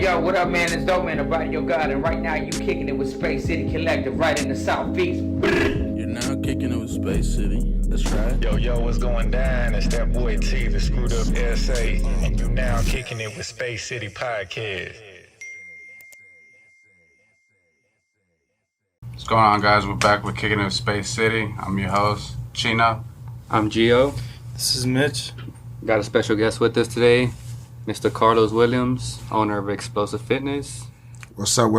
Yo, what up, man? It's Dope Man, about your God, and right now you kicking it with Space City Collective right in the Southeast. You're now kicking it with Space City. That's right. Yo, what's going down? It's that boy T, the screwed up SA, and you now kicking it with Space City Podcast. What's going on, guys? We're back with Kicking It with Space City. I'm your host, Chino. I'm Gio. This is Mitch. Got a special guest with us today, Mr. Carlos Williams, owner of Explosive Fitness. What's up?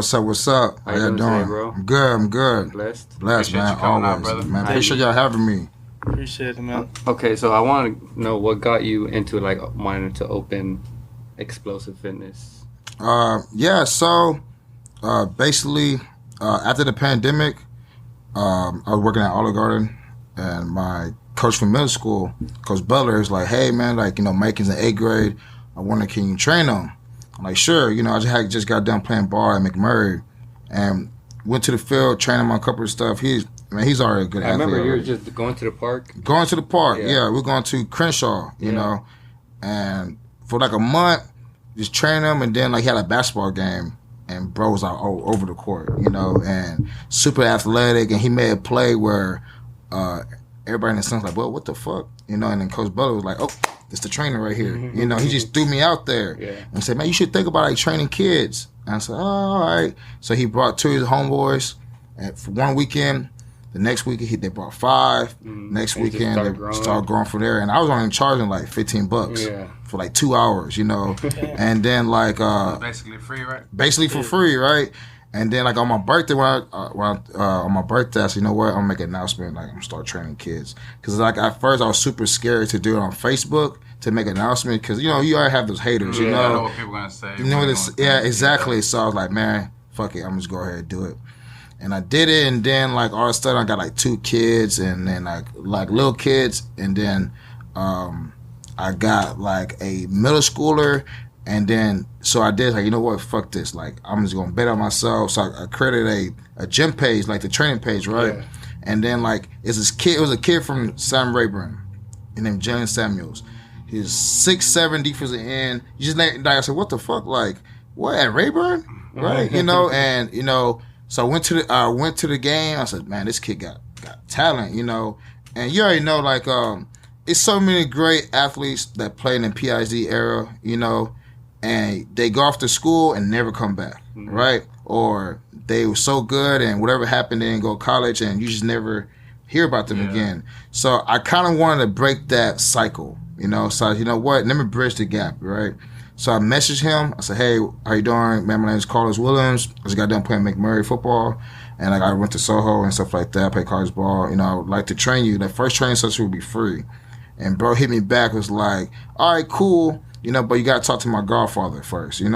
How you doing today, bro? I'm good. Blessed, Appreciate man. you coming out, Always, brother. man. Appreciate y'all having me. Appreciate it, man. Okay, so I want to know what got you into wanting to open Explosive Fitness. Basically, after the pandemic, I was working at Olive Garden, and my coach from middle school, Coach Butler, is like, "Hey, man, Mike is in 8th grade. I wonder, can you train him?" I'm like, "Sure." I just got done playing ball at McMurray, and went to the field, trained him on a couple of stuff. He's already a good athlete. I remember you were just going to the park. Going to the park, yeah. We're going to Crenshaw, you know, and for like a month, just training him, and then he had a basketball game, and bro was all over the court, and super athletic, and he made a play where everybody in the sun's like, "Well, what the fuck?" And then Coach Butler was like, "Oh, this the trainer right here." He just threw me out there and said, "Man, you should think about training kids." And I said, "Oh, all right." So he brought 2 of his homeboys, and for one weekend. The next weekend they brought 5. Next weekend they started growing from there, and I was only charging like $15 for like 2 hours, and then basically free, right? Basically for free, right? And then on my birthday, on my birthday, I said, "You know what? I'm gonna make an announcement. I'm gonna start training kids." Because at first I was super scared to do it on Facebook to make an announcement, because you already have those haters, I know what people are gonna say. Exactly. So I was like, "Man, fuck it, I'm just go ahead and do it." And I did it, and then all of a sudden I got 2 kids, and then little kids, and then I got a middle schooler, and then so I did you know what, fuck this, I'm just gonna bet on myself. So I created a gym page, the training page, right? Yeah. And then it's this kid. It was a kid from Sam Rayburn, named Jalen Samuels. He's 6'7" defensive end. You just I said, what the fuck, what at Rayburn, right? And so I went to the game. I said, man, this kid got talent, And you already know, it's so many great athletes that played in the PIZ era, and they go off to school and never come back, right? Or they were so good and whatever happened, they didn't go to college, and you just never hear about them again. So I kind of wanted to break that cycle, So you know what? Let me bridge the gap, right? So I messaged him. I said, "Hey, how you doing? Man, my name is Carlos Williams. I just got done playing McMurray football, and I went to Soho and stuff like that. I play college ball. I would like to train you. The first training session will be free." And bro hit me back, was like, "All right, cool. But you got to talk to my godfather first, and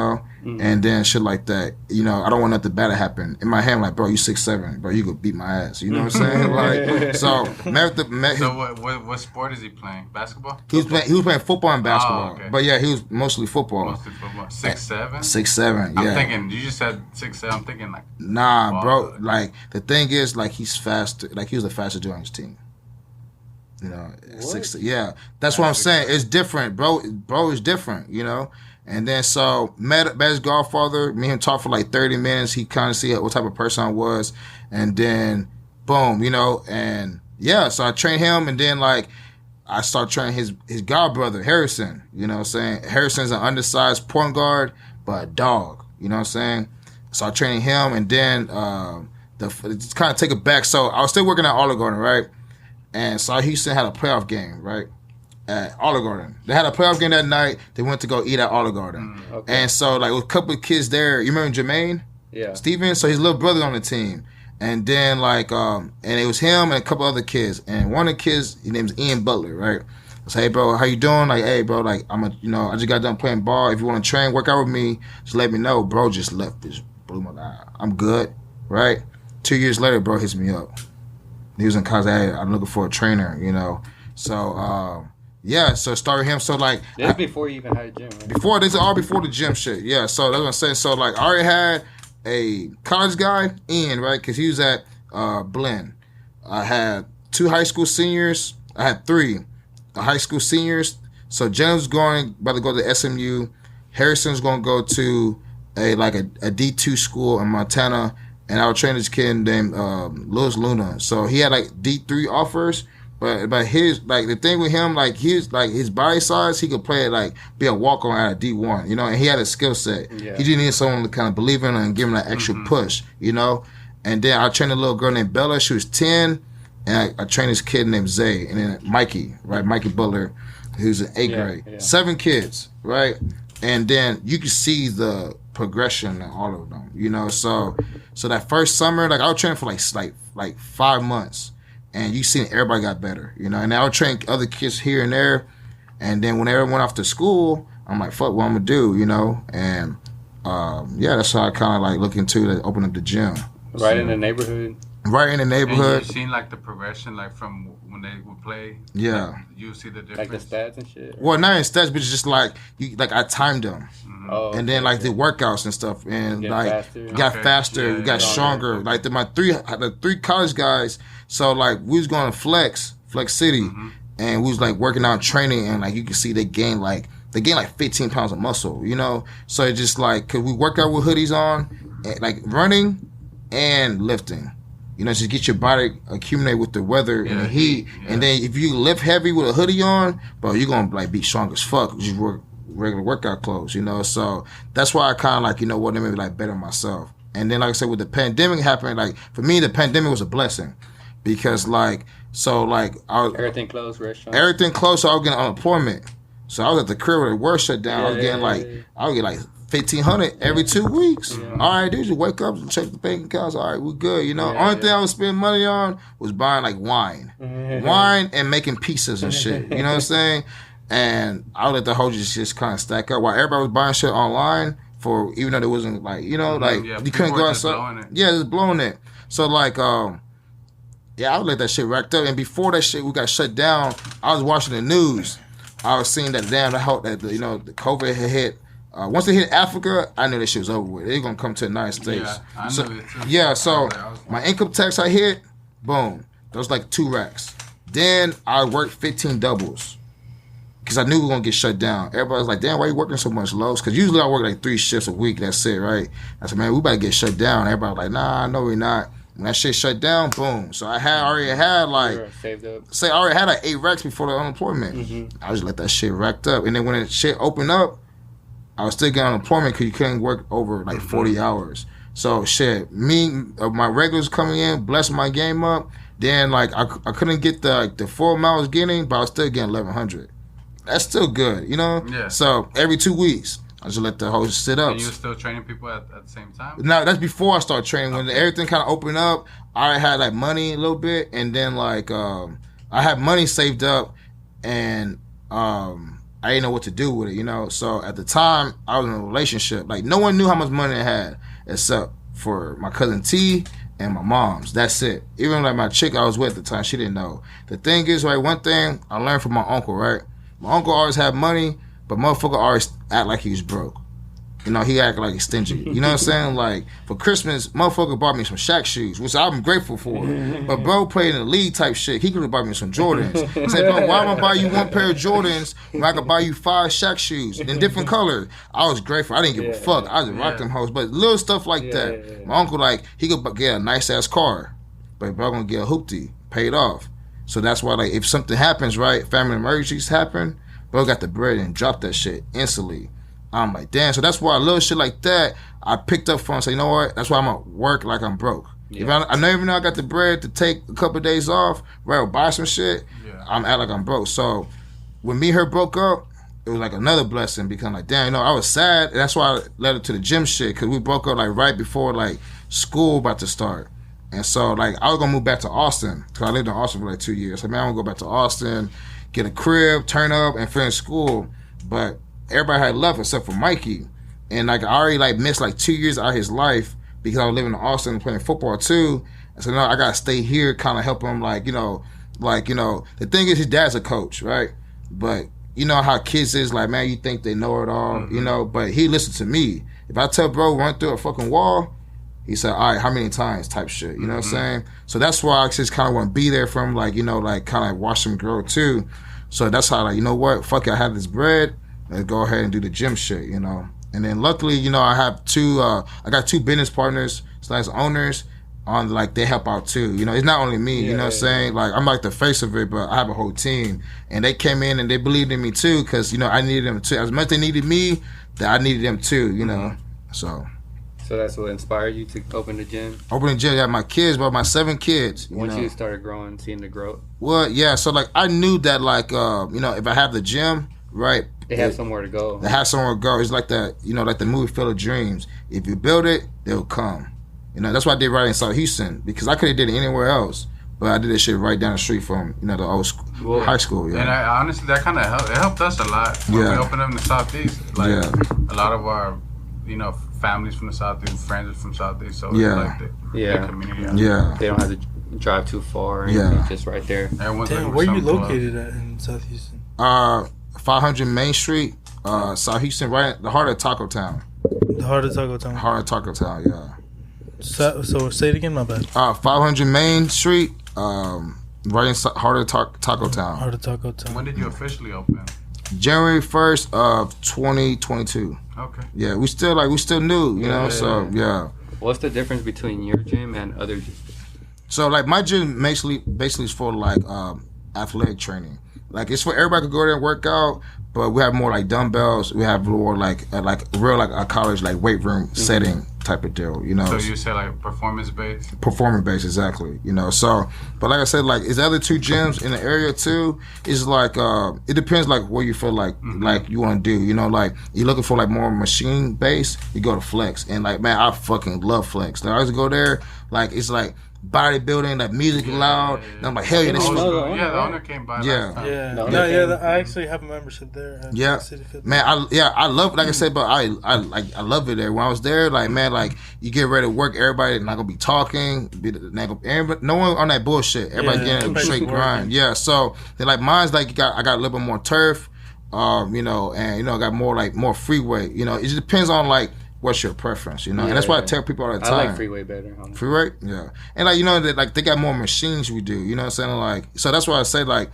then shit like that. I don't want nothing bad to happen." In my head, I'm like, "Bro, you 6'7", bro, you could beat my ass." You know what I'm saying? So what sport is he playing? Basketball? He was playing football and basketball. Oh, okay. But yeah, he was mostly football. 6'7"? 6'7", yeah. I'm thinking, you just said 6'7", I'm thinking Nah, bro, the thing is, he's faster. He was the fastest dude on his team. 6, yeah. That's what I'm saying. It's different, bro. Bro is different, And then so met his godfather. Me and him talked for 30 minutes. He kind of see what type of person I was, and then boom, And yeah, so I trained him, and then I started training his godbrother Harrison. You know what I'm saying? Harrison's an undersized point guard, but a dog. You know what I'm saying? So I trained him, and then just kind of take it back. So I was still working at Olive Garden, right? And South Houston had a playoff game, right, at Olive Garden. They had a playoff game that night. They went to go eat at Olive Garden. Okay. And so, with a couple of kids there, you remember Jermaine? Yeah. Steven? So his little brother on the team. And then, and it was him and a couple other kids. And one of the kids, his name is Ian Butler, right? I said, "Hey, bro, how you doing?" Hey, bro, I just got done playing ball. If you want to train, work out with me, just let me know. Bro just left. Just blew my eye. I'm good, right? 2 years later, bro hits me up. He was in college. "Hey, I'm looking for a trainer, So, so started him. So, this before you even had a gym, right? This is all before the gym shit. Yeah, so that's what I'm saying. So, I already had a college guy, Ian, right? Because he was at Blinn. I had 2 high school seniors. I had 3 high school seniors. So, Jen was about to go to SMU. Harrison's going to go to a D2 school in Montana, and I was training this kid named Louis Luna. So he had like D3 offers, but his like the thing with him, like his body size, he could play like be a walk on at a D1, you know, and he had a skill set. Yeah. He just needed someone to kind of believe in him and give him that extra push, you know. And then I trained a little girl named Bella. She was 10, and I trained this kid named Zay, and then Mikey, right, Mikey Butler, who's in 8th grade. Yeah. 7 kids, right, and then you can see the progression in all of them, you know. So that first summer, like I was training for like 5 months. And you seen everybody got better, you know. And I would train other kids here and there. And then when everyone went off to school, I'm like, fuck, what I'm gonna do, you know? And yeah, that's how I kind of like look into to open up the gym. Right in the neighborhood. Right in the neighborhood. And you seen like the progression, like from when they would play. Yeah. Like, you see the difference. Like the stats and shit. Well, not in stats, but it's just like I timed them. Oh, and then like the workouts and stuff, and got faster, Yeah, got stronger. Like the three college guys. So like we was going to Flex City, and we was like working out, training, and like you can see they gained like 15 pounds of muscle, you know. So it's just like, cause we work out with hoodies on, and, like running and lifting. You know, just get your body accumulate with the weather and the heat, and then if you lift heavy with a hoodie on, bro, you're gonna like be strong as fuck. Just work regular workout clothes, you know. So that's why I kind of like, you know what, let me like better myself. And then like I said, with the pandemic happening, like for me the pandemic was a blessing, because like everything closed, restaurants. Everything closed, so I was getting unemployment. So I was at the crib where the work shut down. I was getting I would get like $1,500 every 2 weeks. Yeah. All right, dude, just wake up and check the bank accounts. All right, we good, you know. Only thing I was spending money on was buying like wine and making pizzas and shit. You know what I'm saying? And I would let the whole just kind of stack up while everybody was buying shit online for, even though there wasn't like, you know, like you couldn't go outside. Yeah, just blowing it. So like, yeah, I would let that shit racked up. And before that shit, we got shut down. I was watching the news. I was seeing that damn, I hope that, you know, the COVID had hit. Once they hit Africa, I knew that shit was over with. They're gonna come to the United States. Yeah, I knew it too. Yeah, so my income tax I hit, boom, that was like 2 racks. Then I worked 15 doubles because I knew we were gonna get shut down. Everybody was like, "Damn, why you working so much, Lowe's?" Because usually I work like 3 shifts a week. That's it, right? I said, "Man, we about to get shut down." Everybody was like, "Nah, no, we're not." When that shit shut down, boom. So I already had like, saved up. Say I already had like 8 racks before the unemployment. I just let that shit racked up, and then when that shit opened up, I was still getting unemployment because you couldn't work over like 40 hours. So shit, my regulars coming in, blessing my game up. Then like I couldn't get the full amount I was getting, but I was still getting 1,100. That's still good, you know. Yeah. So every 2 weeks, I just let the host sit up. And you were still training people at the same time? No, that's before I started training. When everything kind of opened up, I had like money a little bit, and then like I had money saved up, and I didn't know what to do with it, you know. So at the time, I was in a relationship. Like no one knew how much money I had except for my cousin T and my mom's. That's it. Even like my chick I was with at the time, she didn't know. The thing is, right, one thing I learned from my uncle, right? My uncle always had money, but motherfucker always act like he was broke. You know, he acted like he's stingy. You know what I'm saying? Like, for Christmas, motherfucker bought me some Shaq shoes, which I'm grateful for. But bro played in the league type shit. He could have bought me some Jordans. He said, bro, why am I buy you 1 pair of Jordans when I could buy you 5 Shaq shoes in different colors? I was grateful. I didn't give a fuck. I just rocked them hoes. But little stuff like that. My uncle, like, he could get a nice-ass car. But bro gonna get a hoopty, paid off. So that's why, like, if something happens, right, family emergencies happen, bro got the bread and dropped that shit instantly. I'm like, damn. So that's why a little shit like that, I picked up from and say, you know what? That's why I'm at work like I'm broke. Yeah. If I never know I got the bread to take a couple of days off, right, or buy some shit, I'm act like I'm broke. So when me and her broke up, it was like another blessing because I'm like, damn, you know, I was sad. And that's why I led her to the gym shit, because we broke up like right before like school about to start. And so like I was gonna move back to Austin because I lived in Austin for like 2 years. Like, man, I'm gonna go back to Austin, get a crib, turn up, and finish school. But everybody had left except for Mikey. And like I already like missed like 2 years out of his life because I was living in Austin and playing football too. And so now I gotta stay here, kind of help him, like, you know, the thing is his dad's a coach, right? But you know how kids is, like, man, you think they know it all, you know, but he listened to me. If I tell bro run through a fucking wall, he said, all right, how many times type shit, you know what I'm saying? So that's why I just kind of want to be there for him, like, you know, like kind of like watch him grow too. So that's how, like, you know what, fuck it, I have this bread, let's go ahead and do the gym shit, you know. And then luckily, you know, I have I got 2 business partners / owners on, like, they help out too. You know, it's not only me, you know what I'm saying? Like, I'm like the face of it, but I have a whole team. And they came in and they believed in me too, because, you know, I needed them too. As much as they needed me, that I needed them too, you know? So that's what inspired you to open the gym? Open the gym, I got my kids, bro, my 7 kids. Once you started growing, seeing the growth? Well, yeah, so, like, I knew that, like, you know, if I have the gym, right? They have somewhere to go. They have somewhere to go. It's like that, you know, like the movie Field of Dreams. If you build it, they'll come. You know, that's why I did right in South Houston, because I could have did it anywhere else, but I did this shit right down the street from, you know, the old school, high school. Yeah. And honestly, that kind of helped us a lot when we opened up in the Southeast. Like, a lot of our, you know, families from the Southeast, friends from Southeast, so it's like the community. Yeah. They don't have to drive too far. Yeah. Just right there. Damn, where you located at in South Houston? 500 Main Street, South Houston, right at the heart of Taco Town. The heart of Taco Town. Heart of Taco Town, yeah. So say it again, my bad. 500 Main Street, right in heart of Taco Town. Heart of Taco Town. When did you officially open? January 1st of 2022. Okay. Yeah, we still new, you know. So yeah. What's the difference between your gym and other gyms? So like my gym basically is for like athletic training. Like it's for everybody to go there and work out, but we have more like dumbbells. We have more like real like a college like weight room setting type of deal, you know. So you say like performance based? Performance based, exactly. You know, so but like I said, like it's the other 2 gyms in the area too. It's like it depends like what you feel like you want to do. You know, like you're looking for like more machine based, you go to Flex. And like man, I fucking love Flex. Like, I used to go there, like it's like bodybuilding, like music loud. And I'm like, hell yeah, this is the owner came by. Yeah. Yeah. No, I actually have a membership there. Yeah, man, I love, like I said, but I love it there. When I was there, like man, like you get ready to work, everybody not gonna be talking, no one on that bullshit. Everybody getting a straight grind. Yeah, so then like mine's like I got a little bit more turf, you know, and you know I got more freeway. You know, it just depends on like what's your preference, you know, and that's why I tell people all the time. I like freeway better. Honestly. Freeway, yeah, and like you know that like they got more machines we do. You know what I'm saying? Like so that's why I say like.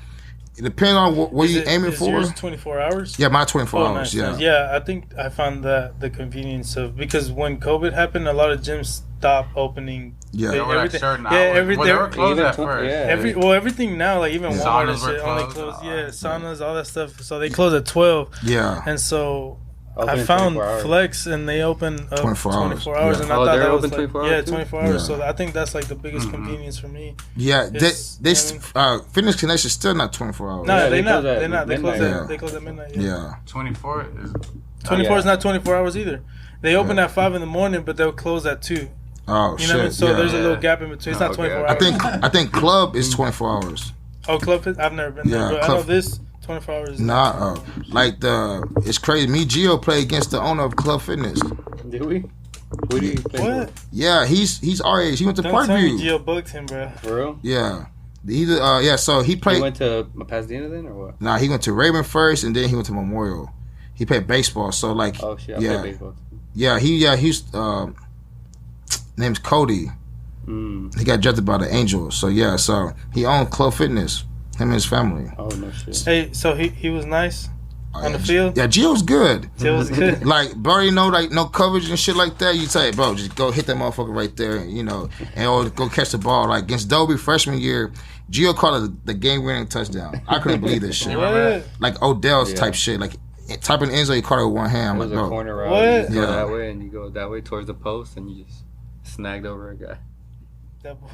It depends on what you're aiming for. Yours 24 hours? Yeah, my 24 hours. Nice. Yeah. Yeah, I think I found that the convenience of because when COVID happened, a lot of gyms stopped opening. Yeah, they were like certain hours. Everything. Well, they were closed at first. Everything now, like even Walmart and shit, only closed. Yeah, saunas, all that stuff. So they close at 12. Yeah. And so I found Flex and they open up 24 hours. Yeah. And I thought that was like 24 hours. Yeah, 24 hours. Yeah. So I think that's like the biggest convenience for me. Yeah, this Fitness Connection still not 24 hours. No, they're not. Midnight. They close at midnight. Yeah. 24 is 24 is not 24 hours either. They open at 5 in the morning, but they'll close at 2. Oh, you know what I mean? So there's a little gap in between. It's not 24 hours. I think club is 24 hours. Oh, club? I've never been there, but I know this 24 hours. Nah, like it's crazy. Me, Gio played against the owner of Club Fitness. Did we? Who do you play What? for? Yeah, he's our age. He went to Don't tell me Parkview. Gio booked him, bro. For real? Yeah. So he played. He went to Pasadena then, or what? Nah, he went to Raymond first, and then he went to Memorial. He played baseball, so like. Oh shit! I played baseball too. Yeah, he's name's Cody. He got drafted by the Angels, so yeah, so he owned Club Fitness. Him and his family. Oh no shit. Hey, so he was nice on the field. Yeah, Gio's good. Gio was good. Like, bro, you know, like no coverage and shit like that. You say, bro, just go hit that motherfucker right there, you know, and or go catch the ball. Like against Dobie freshman year, Gio caught the game-winning touchdown. I couldn't believe this shit. What? Like Odell's type shit. Like type in Enzo, he caught it with one hand. I'm It like, was a bro. corner route. What? You go Yeah. that way and you go that way towards the post and you just snagged over a guy.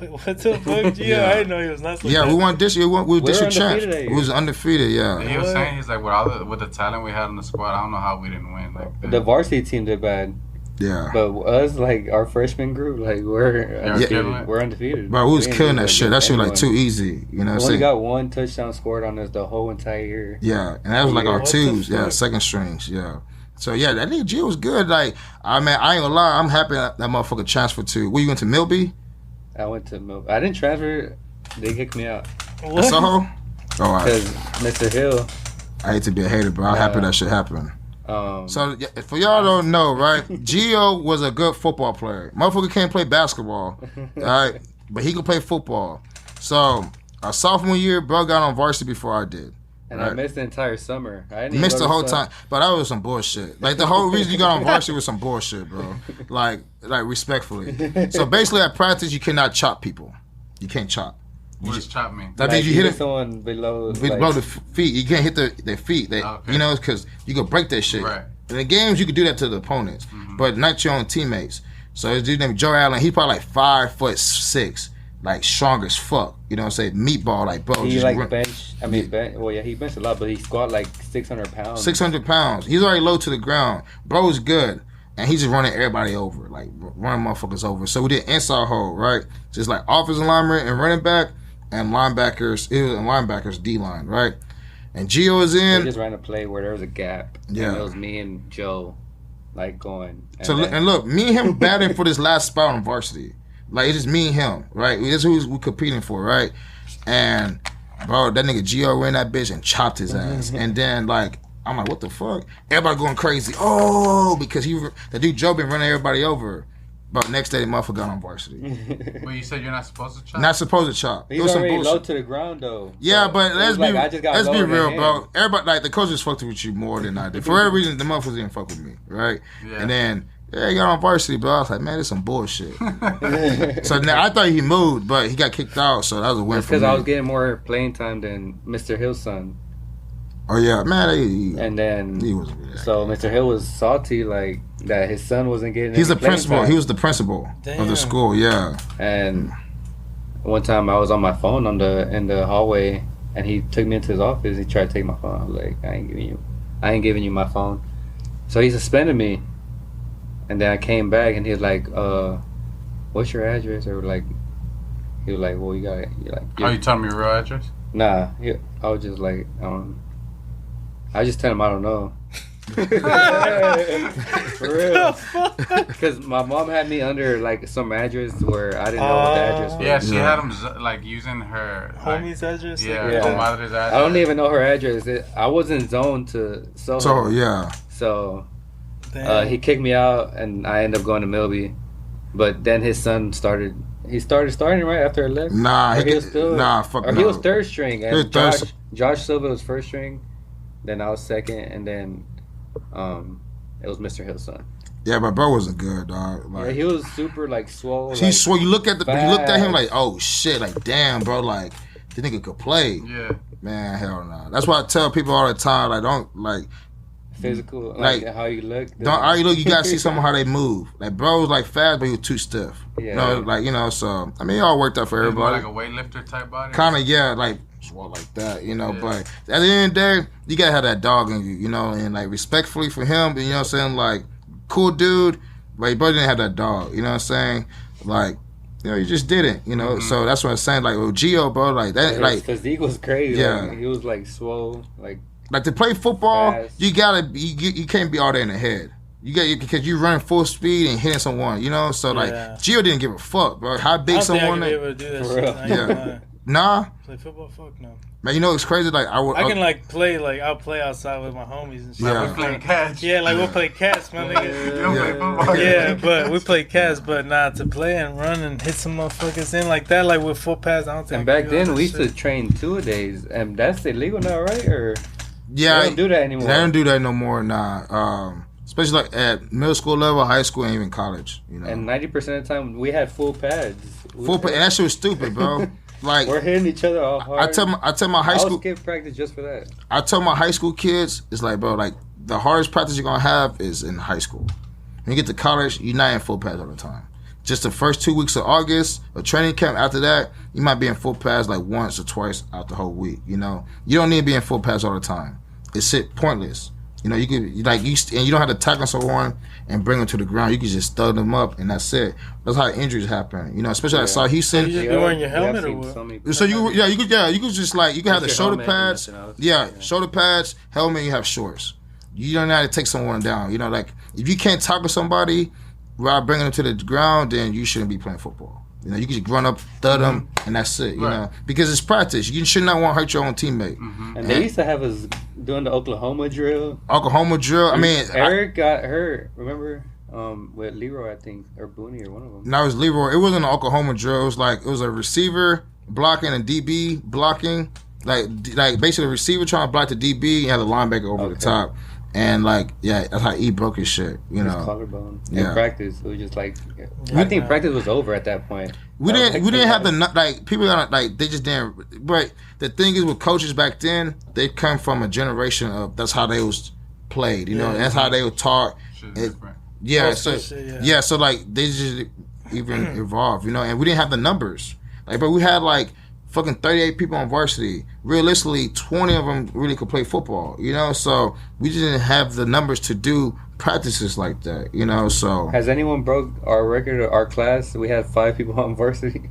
What the fuck, Gio? Yeah. I didn't know he was nice like Yeah, that. we won this year. We were district champs. undefeated that We was undefeated. Yeah. And he was saying he's like with the talent we had in the squad, I don't know how we didn't win. Like The varsity team did bad, Yeah. but us, like our freshman group, like we're undefeated. killing it. We're undefeated. Bro, we was didn't killing lose that shit. That shit was like anyone. too easy. You know what I'm We only saying? got one touchdown scored on us the whole entire year. Yeah, and that was like our What the twos. Yeah, fuck? second strings. Yeah. So yeah, that nigga G was good. Like, I mean, I ain't gonna lie, I'm happy that motherfucker transferred to. Where you went to Milby? I went to I didn't transfer. They kicked me out What? Soho? Oh, because Mr. Hill. I hate to be a hater, but I'm happy that shit happened. So yeah, for y'all don't know, right? Gio was a good football player. Motherfucker can't play basketball, all right? But he could play football. So our sophomore year, bro got on varsity before I did. And right? I missed the entire summer. I didn't even Missed go the to whole sun. time, but that was some bullshit. Like the whole reason you got on varsity was some bullshit, bro. Like respectfully. So basically, at practice, you cannot chop people. You can't chop. What does chop mean? That Like, means you hit it someone below below the feet. You can't hit their feet. Okay. You know, because you could break that shit. Right. In the games, you could do that to the opponents, but not your own teammates. So this dude named Joe Allen, he probably like 5'6", like strong as fuck. You know what I'm saying? Meatball, like bro. He just like run- bench. I mean, he benched a lot, but he squat like 600 pounds. 600 pounds. He's already low to the ground. Bro's good. And he's just running everybody over, like running motherfuckers over. So we did inside hold, right? Just like offensive lineman and running back and linebackers, D-line, right? And Gio is They in. just ran a play where there was a gap. Yeah. And it was me and Joe, like going. So and look, me and him batting for this last spot on varsity. Like it's just me and him, right? That's who we're competing for, right? And bro, that nigga Gio ran that bitch and chopped his ass. And then like I'm like, what the fuck? Everybody going crazy. Oh, because the dude Joe been running everybody over. But next day the motherfucker got on varsity. Well, you said you're not supposed to chop? Not supposed to chop. He's It was some already low bullshit. to the ground though. Yeah, So but it was like, I just got let's be lower than real, him. bro. Everybody, like the coaches fucked with you more than I did. For whatever reason, the motherfuckers didn't fuck with me, right? Yeah. And then he got on varsity, bro. I was like, man, this some bullshit. So now I thought he moved, but he got kicked out, so that was a win It's for me. because I was getting more playing time than Mr. Hill's son. Oh yeah, man, he And then wasn't really that so Mr. Hill was salty like that his son wasn't getting. He's any the playing principal. time. He was the principal of Damn. the school. Yeah. And one time I was on my phone in the hallway, and he took me into his office. He tried to take my phone. I was like, I ain't giving you my phone. So he suspended me, and then I came back, and he was like, what's your address? Or like, he was like, well, you got like. Oh, you telling me your real address? Nah, I was just like, I just tell him I don't know. For real. Because my mom had me under like some address where I didn't know what the address was. Yeah, she had him like using her like, Homie's address. Yeah, Yeah. comadre's address. I don't even know her address. I wasn't zoned to Soho. So yeah. So Damn. he kicked me out, and I ended up going to Milby. But then his son started. He started starting right after I left. Nah, Or he was still, fuck or no. he was third string, He was and third Josh Silva was first string. Then I was second, and then it was Mr. Hill's son. Yeah, but bro wasn't good, dog. Yeah, Like he was super like swole. he Like, swore. You looked at him fast. like, oh shit, like damn, bro, like the nigga could play. Yeah. Man, hell no. That's why I tell people all the time, like don't like. physical, like, Like, how you look. Don't how you look. You gotta see someone how they move. Like bro was like fast, but he was too stiff. Yeah. You know, like So I mean, it all worked out for He's more everybody. like a weightlifter type body. Kind of, yeah, like swole like that. You know, Yeah. but at the end of the day, you gotta have that dog in you. You know, and like respectfully for him, you know what I'm saying? Like cool dude, but he probably didn't have that dog. You know what I'm saying? Like. You know, you just didn't, you know. So that's what I'm saying. Like, with Gio, bro, like that, His like physique was crazy. Yeah. Like, he was like swole, like to play football, Fast. you gotta you can't be all there in the head. You got because you running full speed and hitting someone, you know. So like Yeah. Gio didn't give a fuck, bro. How I big don't think I someone? could be able to do that For shit. real. I ain't gonna Yeah. lie. Nah, Play football? Fuck no. man. You know it's crazy. Like I can like play I'll play outside with my homies and shit. Yeah. We playing catch. Yeah, like we'll play cats, my nigga. You don't play Yeah. football. Yeah, but we play cats, but to play and run and hit some motherfuckers in like that, like with full pads, I don't think. And I back could do all then that we used shit. to train 2-a-days, and that's illegal now, right? Or yeah, they don't do that anymore. They don't do that no more. Nah, especially like at middle school level, high school, and even college. You know, And 90% of the time we had full pads. full and that shit was stupid, bro. Like We're hitting each other all hard. I tell my high I school. would skip practice just for that. I tell my high school kids, it's like, bro, like the hardest practice you're gonna have is in high school. When you get to college, you're not in full pads all the time. Just the first 2 weeks of August, a training camp. After that, you might be in full pads like once or twice out the whole week. You know, you don't need to be in full pads all the time. It's shit pointless. You know, you could and you don't have to tackle someone and bring them to the ground. You can just thug them up and that's it. That's how injuries happen. You know, especially at South Houston. You just be wearing your Yeah, I've helmet or seen what? so many- So you could just like you can have the Just shoulder your helmet and pads, nothing else. yeah, Yeah. shoulder pads, helmet. You have shorts. You don't know how to take someone down. You know, like if you can't tackle somebody without bringing them to the ground, then you shouldn't be playing football. You know, you can just run up, thud them, and that's it. You Right. know, because it's practice. You should not want to hurt your own teammate. And they used to have us doing the Oklahoma drill. Oklahoma drill. I mean, Eric got hurt. Remember, with Leroy, I think, or Booney, or one of them. now it's Leroy. It wasn't an Oklahoma drill. It was a receiver blocking and DB blocking, like basically the receiver trying to block the DB, and had the linebacker over the top. And that's how E broke his shit, you know. His collarbone. Yeah. In practice, it was just I think practice was over at that point. We didn't have the people they just didn't. But the thing is with coaches back then, they come from a generation of that's how they was played, you know. And that's how they were taught. So like they just even evolved, you know. And we didn't have the numbers, but we had fucking 38 people on varsity. Realistically, 20 of them really could play football, you know? So we just didn't have the numbers to do practices like that, you know? So has anyone broke our record or our class? We had 5 people on varsity.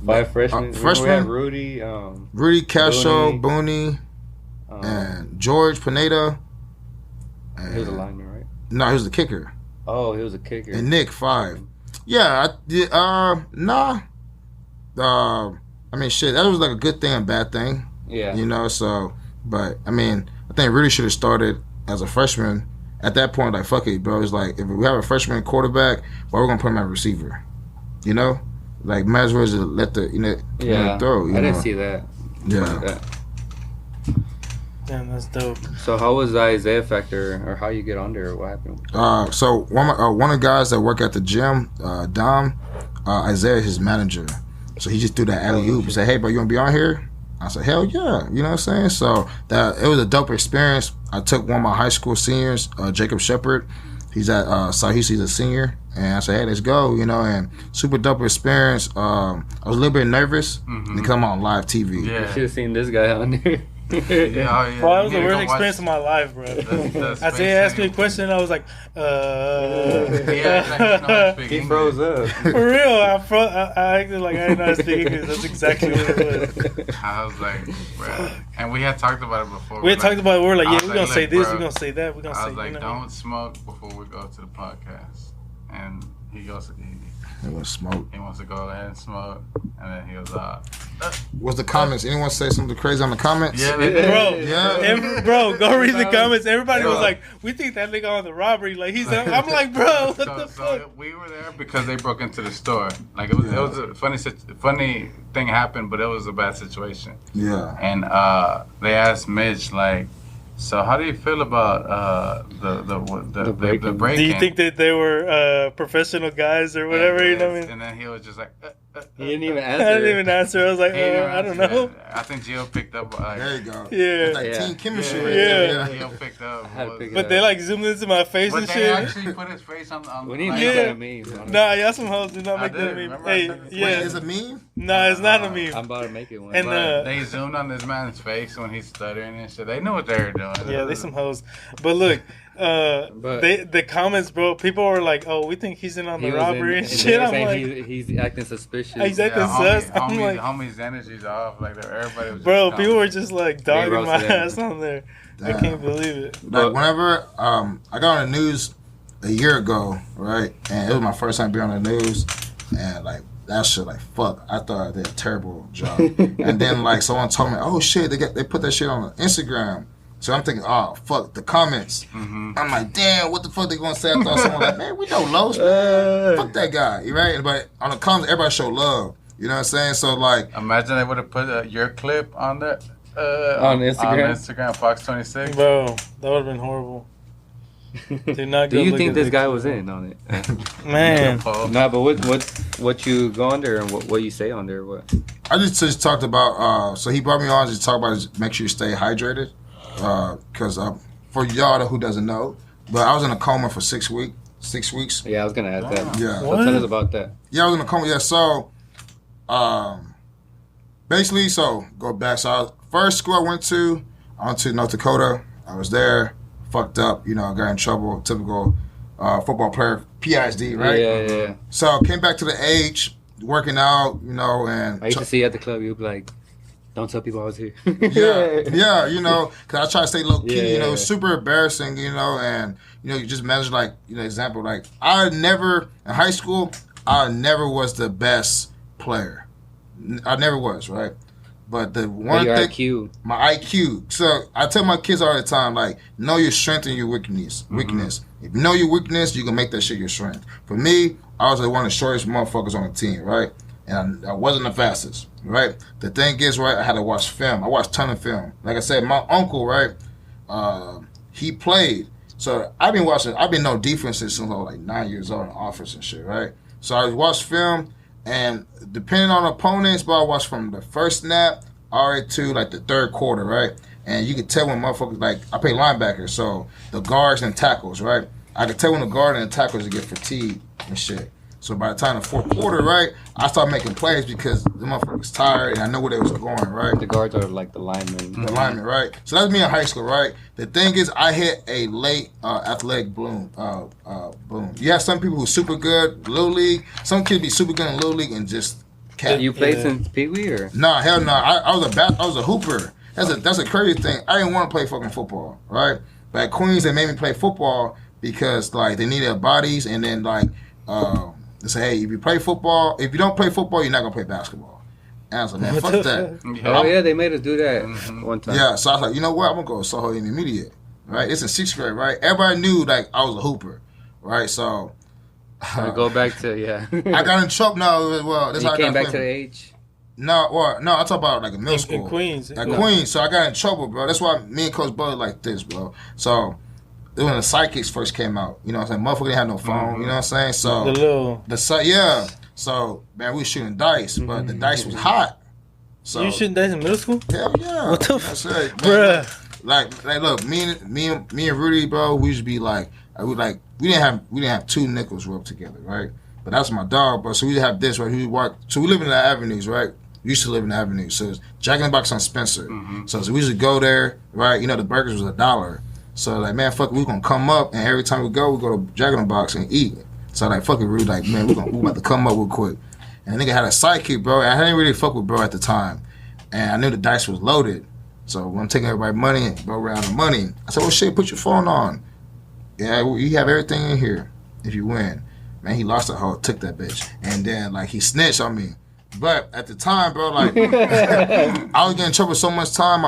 5 freshmen. Freshmen? We had Rudy, Casho, Booney, and George Pineda. He was a lineman, right? No, he was the kicker. Oh, he was a kicker. And Nick, 5. Yeah, nah. I mean, shit, that was a good thing and bad thing. Yeah. You know, so, but, I mean, I think Rudy should have started as a freshman. At that point, fuck it, bro. It's if we have a freshman quarterback, why we're going to put him at receiver? You know? Might as well just let the, throw. I didn't see that. Yeah. Damn, that's dope. So how was the Isaiah factor, or how you get under, or what happened? So one of the guys that work at the gym, Dom, Isaiah is his manager. So he just threw that alley-oop and said, hey, bro, you want to be on here? I said, hell yeah. You know what I'm saying? So it was a dope experience. I took one of my high school seniors, Jacob Shepard. He's at Southeast. He's a senior. And I said, hey, let's go, you know, and super dope experience. I was a little bit nervous because I'm on live TV. Yeah. You should have seen this guy on there. Bro, that was the worst experience of my life, bro. Isaiah asked me a question, and I was like, He froze up. For real, I acted like I didn't know how to speak English. That's exactly what it was. I was like, bro. And we had talked about it before. We had talked about it. We were like, yeah, we're going to say this, bro, we're going to say that, we're going to say that. I was like, don't smoke before we go to the podcast. And he goes, He wants to smoke. He wants to go ahead and smoke. And then he was What's the comments? Anyone say something crazy on the comments? Yeah, they did. Bro, go read the comments. Everybody was like, we think that nigga on the robbery. I'm like, bro, what the fuck? So we were there because they broke into the store. It was a funny thing happened, but it was a bad situation. Yeah. And they asked Mitch, so how do you feel about the break-in? Do you think that they were professional guys or whatever? You know what I mean? And then he was just like, he didn't even answer. I didn't even answer. I was like, I don't know. I think Gio picked up. There you go. Yeah. That's team chemistry right there. Gio picked up. But they zoomed into my face and shit. They actually put his face on. We need to make that a meme. Nah, y'all some hoes did not make that a meme. Hey, yeah. Wait, is it a meme? Nah, it's not a meme. I'm about to make it one. And they zoomed on this man's face when he's stuttering and shit. They knew what they were doing. Yeah, they some hoes. But look, the comments, bro, people were like, "Oh, we think he's in on the robbery and shit." I'm like, he's acting suspicious. He's acting sus. I'm like, homie's energy's off. Everybody was. Bro, people were just dogging my ass on there. Damn. I can't believe it. Whenever I got on the news a year ago, right, and it was my first time being on the news, and that shit, fuck, I thought I did a terrible job. And then someone told me, oh shit, they put that shit on Instagram. So I'm thinking, oh fuck, the comments. I'm like, damn, what the fuck they gonna say? I thought someone man, we know Los, man. Fuck that guy, you right? But on the comments, everybody show love. You know what I'm saying? So imagine they would have put your clip on there. On Instagram? On Instagram, Fox 26. Bro, that would have been horrible. Do you think this guy was in on it? Man. Nah, but what you go under and what you say on there? What? I just talked about, so he brought me on to talk about make sure you stay hydrated. Because for y'all who doesn't know, but I was in a coma for 6 weeks. Yeah, I was gonna add that. Yeah, so tell us about that. Yeah, I was in a coma. Yeah, so basically, go back. So first school I went to North Dakota. I was there, fucked up. I got in trouble. Typical football player, PISD, right? Yeah. So came back to the age, working out, and I used to see you at the club. You'd be like, don't tell people I was here. yeah, because I try to stay low key, Yeah. It was super embarrassing, and, you just manage, example, I never, in high school, I never was the best player. I never was, right? But the one thing, IQ. my IQ. So I tell my kids all the time, know your strength and your weakness. If you know your weakness, you can make that shit your strength. For me, I was one of the shortest motherfuckers on the team, right? and I wasn't the fastest, right? The thing is, right, I had to watch film. I watched a ton of film. Like I said, my uncle, right, he played. So I've been no defense since I was like 9 years old in the office and shit, right? So I watched film, and depending on opponents, but I watched from the first snap all the way to like the third quarter, right? And you could tell when motherfuckers, like, I play linebacker, so the guards and tackles, right? I could tell when the guard and the tackles get fatigued and shit. So by the time the fourth quarter, right, I started making plays because the motherfucker was tired and I know where they was going, right? The guards are like the linemen. The linemen, right? So that's me in high school, right? The thing is, I hit a late athletic boom. You have some people who's super good little league. Some kids be super good in little league and just cap. You played since Pee Wee or? Nah, hell no. I was a hooper. That's a crazy thing. I didn't want to play fucking football, right? But at Queens, they made me play football because like they needed bodies, and then like they say, hey, if you don't play football, you're not gonna play basketball. And I was like, man, fuck that. Oh yeah, they made us do that one time. Yeah, so I was like, you know what? I'm gonna go to Soho Intermediate, right? It's in 6th grade, right? Everybody knew like I was a hooper, right? So go back to I got in trouble. No, well, this you how came I got back to the age. No, I talk about like a middle school. In Queens. At Queens, so I got in trouble, bro. That's why me and Coach Bud like this, bro. So when the sidekicks first came out, you know what I'm saying? Motherfucker didn't have no phone, you know what I'm saying? So yeah. So man, we was shooting dice, but the dice was hot. So you shooting dice in middle school? Hell yeah. What the fuck, bruh? Like look, me and Rudy, bro, we used to be like we didn't have 2 nickels rubbed together, right? But that's my dog, bro. So we have this, right? So we live in the avenues, right? We used to live in the avenues. So it's Jack in the Box on Spencer. So we used to go there, right? You know, the burgers was $1. So like, man, fuck it, we gonna come up, and every time we go to Jack in the Box and eat. So like, fuck it, Rudy, like, man, we about to come up real quick. And the nigga had a sidekick, bro. And I didn't really fuck with bro at the time. And I knew the dice was loaded. So when I'm taking everybody's money and bro ran out of money, I said, well, shit, put your phone on. Yeah, you have everything in here if you win. Man, he lost a hoe, took that bitch. And then, like, he snitched on me. But at the time, bro, like, I was getting in trouble so much time,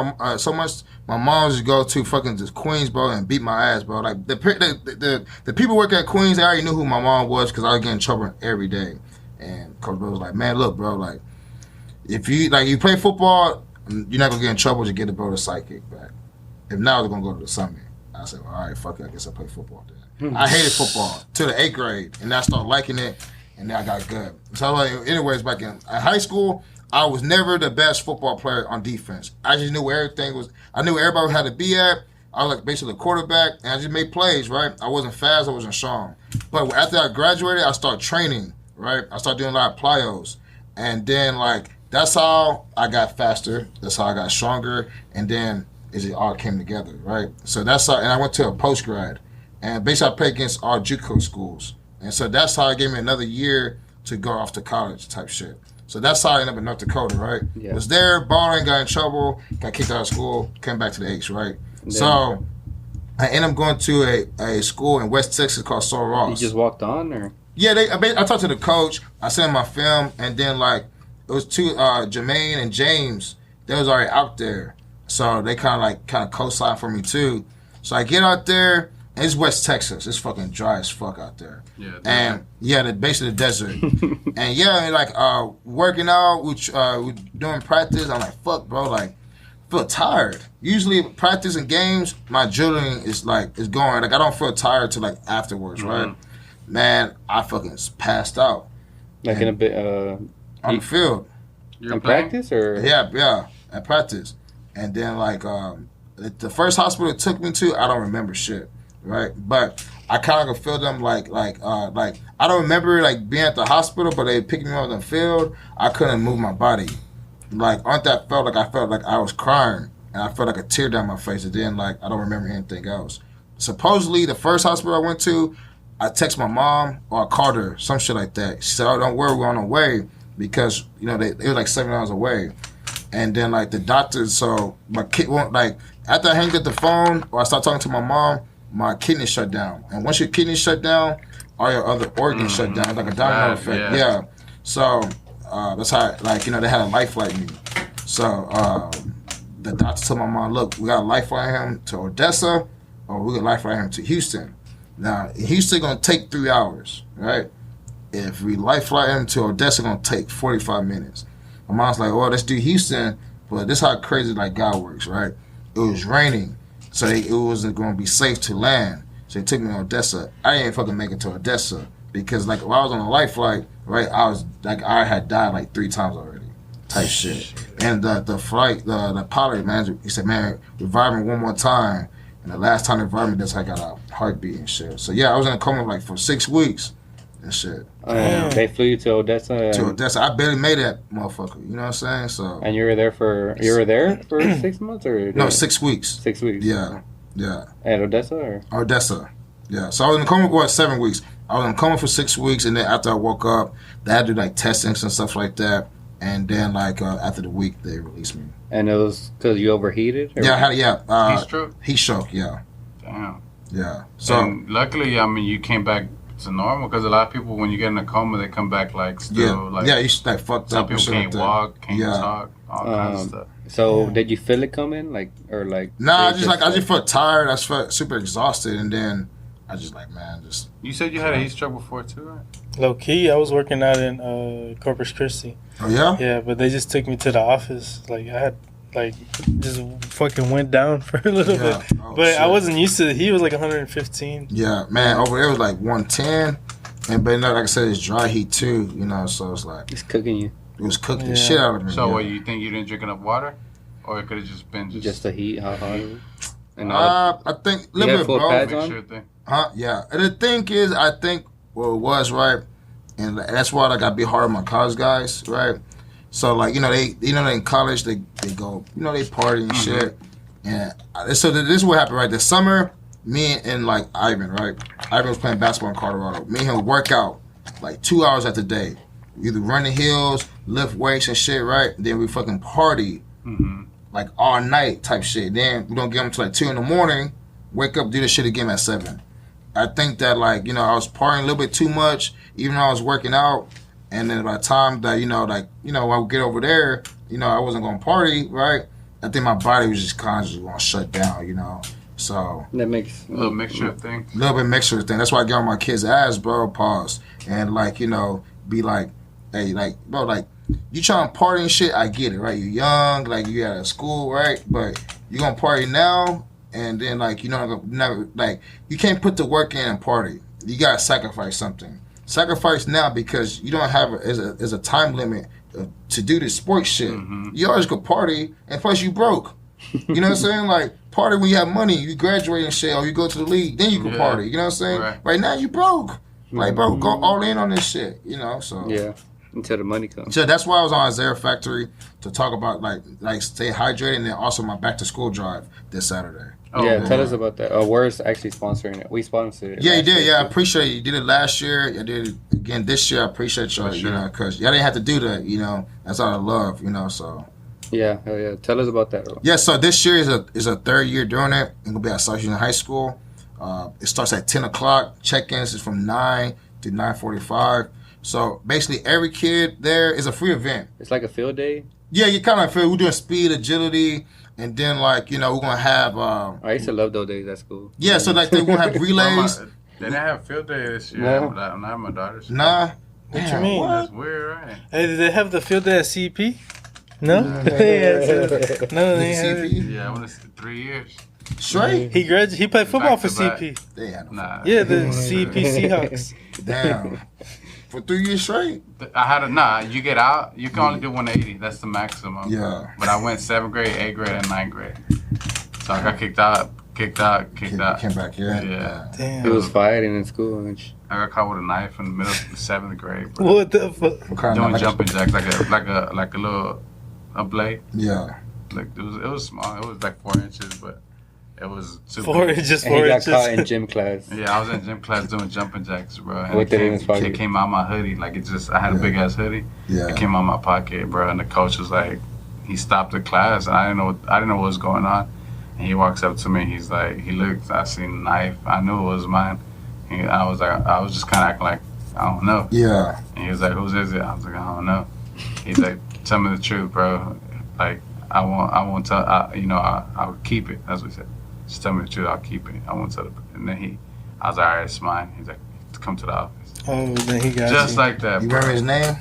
my mom used to go to fucking just Queens, bro, and beat my ass, bro. Like, the people working at Queens, they already knew who my mom was because I was getting in trouble every day. And Coach Bro was like, man, look, bro, like, if you play football, you're not going to get in trouble to get the bro the sidekick back. If not, we're going to go to the summit. I said, well, all right, fuck it, I guess I'll play football then. I hated football to the 8th grade, and then I started liking it, and then I got good. So, like, anyways, back in high school, I was never the best football player on defense. I just knew where everything was. I knew where everybody had to be at. I was like basically the quarterback, and I just made plays, right? I wasn't fast, I wasn't strong. But after I graduated, I started training, right? I started doing a lot of plyos. And then, like, that's how I got faster. That's how I got stronger. And then it all came together, right? So that's how, and I went to a post-grad. And basically I played against all JUCO schools. And so that's how it gave me another year to go off to college type shit. So that's how I ended up in North Dakota, right? Yeah. Was there, balling, got in trouble, got kicked out of school, came back to the H, right? Yeah. So I ended up going to a school in West Texas called Sol Ross. You just walked on, or? Yeah, I talked to the coach. I sent him my film, and then like it was 2, Jermaine and James. They was already out there, so they kind of co-signed for me too. So I get out there. And it's West Texas. It's fucking dry as fuck out there. Yeah. And the base of the desert. And yeah, like working out, we doing practice. I'm like, fuck, bro. Like, I feel tired. Usually, practice and games, my adrenaline is going. Like, I don't feel tired till like afterwards, right? Man, I fucking passed out. Like in a bit on the field. In practice or? Yeah, at practice. And then like the first hospital it took me to, I don't remember shit. Right, but I kind of feel them like I don't remember like being at the hospital, but they picked me up in the field. I couldn't move my body. Like on that I felt like I was crying, and I felt like a tear down my face. And then like I don't remember anything else. Supposedly the first hospital I went to, I text my mom or I called her, some shit like that. She said, "Oh, don't worry, we're on our way," because you know they were like 7 hours away. And then like the doctors, so my kid won't like after I hang up the phone or I start talking to my mom. My kidney shut down. And once your kidney shut down, all your other organs shut down. Like a domino effect. Yeah. So that's how, like, you know, they had a lifeline me. So the doctor told my mom, look, we got a lifeline him to Odessa or we got a lifeline him to Houston. Now, Houston going to take 3 hours, right? if we light fly into Odessa, gonna take 45 minutes. My mom's like, well, let's do Houston, but this how crazy like God works, right? It was raining, so it wasn't gonna be safe to land. So they took me to Odessa. I didn't fucking make it to Odessa because like while I was on a light flight, right, I had died like 3 times already, type shit. And the flight, the pilot manager, he said, man, revive me one more time. And the last time they revived me, that's how I got a heartbeat and shit. So yeah, I was in a coma like for 6 weeks and shit. They flew you to Odessa. To Odessa, I barely made that motherfucker. You know what I'm saying? So. And you were there for 6 months or no 6 weeks. 6 weeks. Yeah. At Odessa or Odessa. Yeah. So I was in a coma for 7 weeks. I was in a coma for 6 weeks, and then after I woke up, they had to do like testings and stuff like that. And then like after the week, they released me. And it was because you overheated? Yeah, heat stroke. Heat stroke. Yeah. Damn. Yeah. So and luckily, I mean, you came back to normal because a lot of people, when you get in a coma, they come back like still like you like fucked some up. Some people can't walk, can't talk, all kinds of stuff. So did you feel it coming, like or like? Nah, I just felt tired. I just felt super exhausted, and then I just like, man, just. You said you had a heat stroke before too, right? Low key, I was working out in Corpus Christi. Oh yeah. Yeah, but they just took me to the office. Like I had, like, just fucking went down for a little bit. Oh, but shit. I wasn't used to it. He was like 115. Yeah, man, over there was like 110, and but like I said, it's dry heat too. You know, so it's like it's cooking you. It was cooking the shit out of me. So what, you think you didn't drink enough water, or it could have just been just the heat? How hot? And I think a little bit, bro. Sure thing. Huh? Yeah. And the thing is, I think what it was, right, and that's why like I be hard on my college guys, right. So like they in college they go they party and shit, and so this is what happened, right. This summer, me and like Ivan, right. Ivan was playing basketball in Colorado. Me and him work out like 2 hours at the day, either run the hills, lift weights and shit, right. Then we fucking party. Like all night type shit. Then we don't get them until like 2 a.m. Wake up, do this shit again at 7. I think that like I was partying a little bit too much, even though I was working out. And then by the time that when I would get over there, I wasn't gonna party, right? I think my body was just consciously gonna shut down, So that makes a little mixture of things. A little bit mixture of things. That's why I get on my kids' ass, bro. Pause and be like, hey, like, bro, like. You trying to party and shit, I get it, right? You're young, like you out of school, right? But you gonna party now, and then like never like you can't put the work in and party. You gotta sacrifice something. Sacrifice now because you don't have is a time limit to do this sports shit. You always go party, and plus you broke. You know what I'm saying? Like party when you have money, you graduate and shit, or you go to the league, then you can party. You know what I'm saying? Right now you broke. Like bro, go all in on this shit. So yeah. Until the money comes. So that's why I was on Isaiah Factory to talk about like stay hydrated, and then also my back to school drive this Saturday. Tell us about that. Where's actually sponsoring it? We sponsored it. Yeah, you did. Yeah, I appreciate it. You did it last year. I did it again this year. I appreciate y'all. Sure. Because y'all didn't have to do that. That's all I love. So. Yeah, hell yeah. Tell us about that, bro. Yeah, so this year is a third year doing it. It's gonna be at South Houston High School. It starts at 10 o'clock. Check-ins is from 9 to 9:45. So basically, every kid there is a free event. It's like a field day. Yeah, you kind of feel we're doing speed, agility, and then like we're gonna have. I used to love those days at school. Yeah, so like they're gonna have relays. They didn't have field day this year. No. Not my daughters. Nah. What you mean? That's weird, right? Hey, did they have the field day at CP? No. No, they CP. Yeah, I want to say 3 years. Straight. He played football for CP. Yeah, the CP Seahawks. Damn. For 3 years straight? I had you get out, you can only do 180. That's the maximum. Yeah. But I went 7th grade, 8th grade, and 9th grade. So I got kicked out. Came back, yeah. Damn. He was fighting in school. I got caught with a knife in the middle of 7th grade. Bro. What the fuck? Doing jumping jacks like a little blade. Yeah. Like it was small. It was like 4 inches, but it was super 4 inches. 4 he inches. got caught in gym class. Yeah, I was in gym class doing jumping jacks, bro. And it came out my hoodie. Like I had a big ass hoodie. Yeah. It came out my pocket, bro. And the coach was like, he stopped the class, and I didn't know what was going on. And he walks up to me. He's like, he looked. I seen a knife. I knew it was mine. And I was just kind of acting like I don't know. Yeah. And he was like, whose is it? I was like, I don't know. He's like, tell me the truth, bro. Like I won't tell. I'll keep it. That's what he said. Just tell me the truth. I'll keep it. I won't tell it. And then I was like, all right, it's mine. He's like, come to the office. Oh, then he got Just you. like that, You bro. remember his name?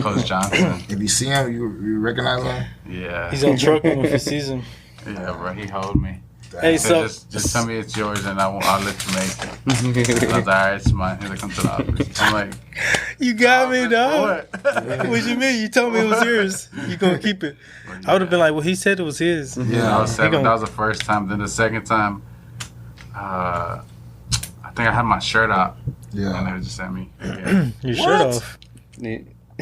Coach Johnson. If you see him, you recognize him? Yeah. He's gonna truck him if he sees him. Yeah, bro. He hold me. Hey, He said, so just tell me it's yours and I'll let you make it. I was like, all right, it's mine. He's like, come to the office. I'm like, you got me, dog. what? What you mean? You told me it was yours. You gonna keep it? I would have been like, well, he said it was his. Yeah. I was 7. That was the first time. Then the second time, I think I had my shirt out. And Yeah. they just sent me again. Your shirt What? off.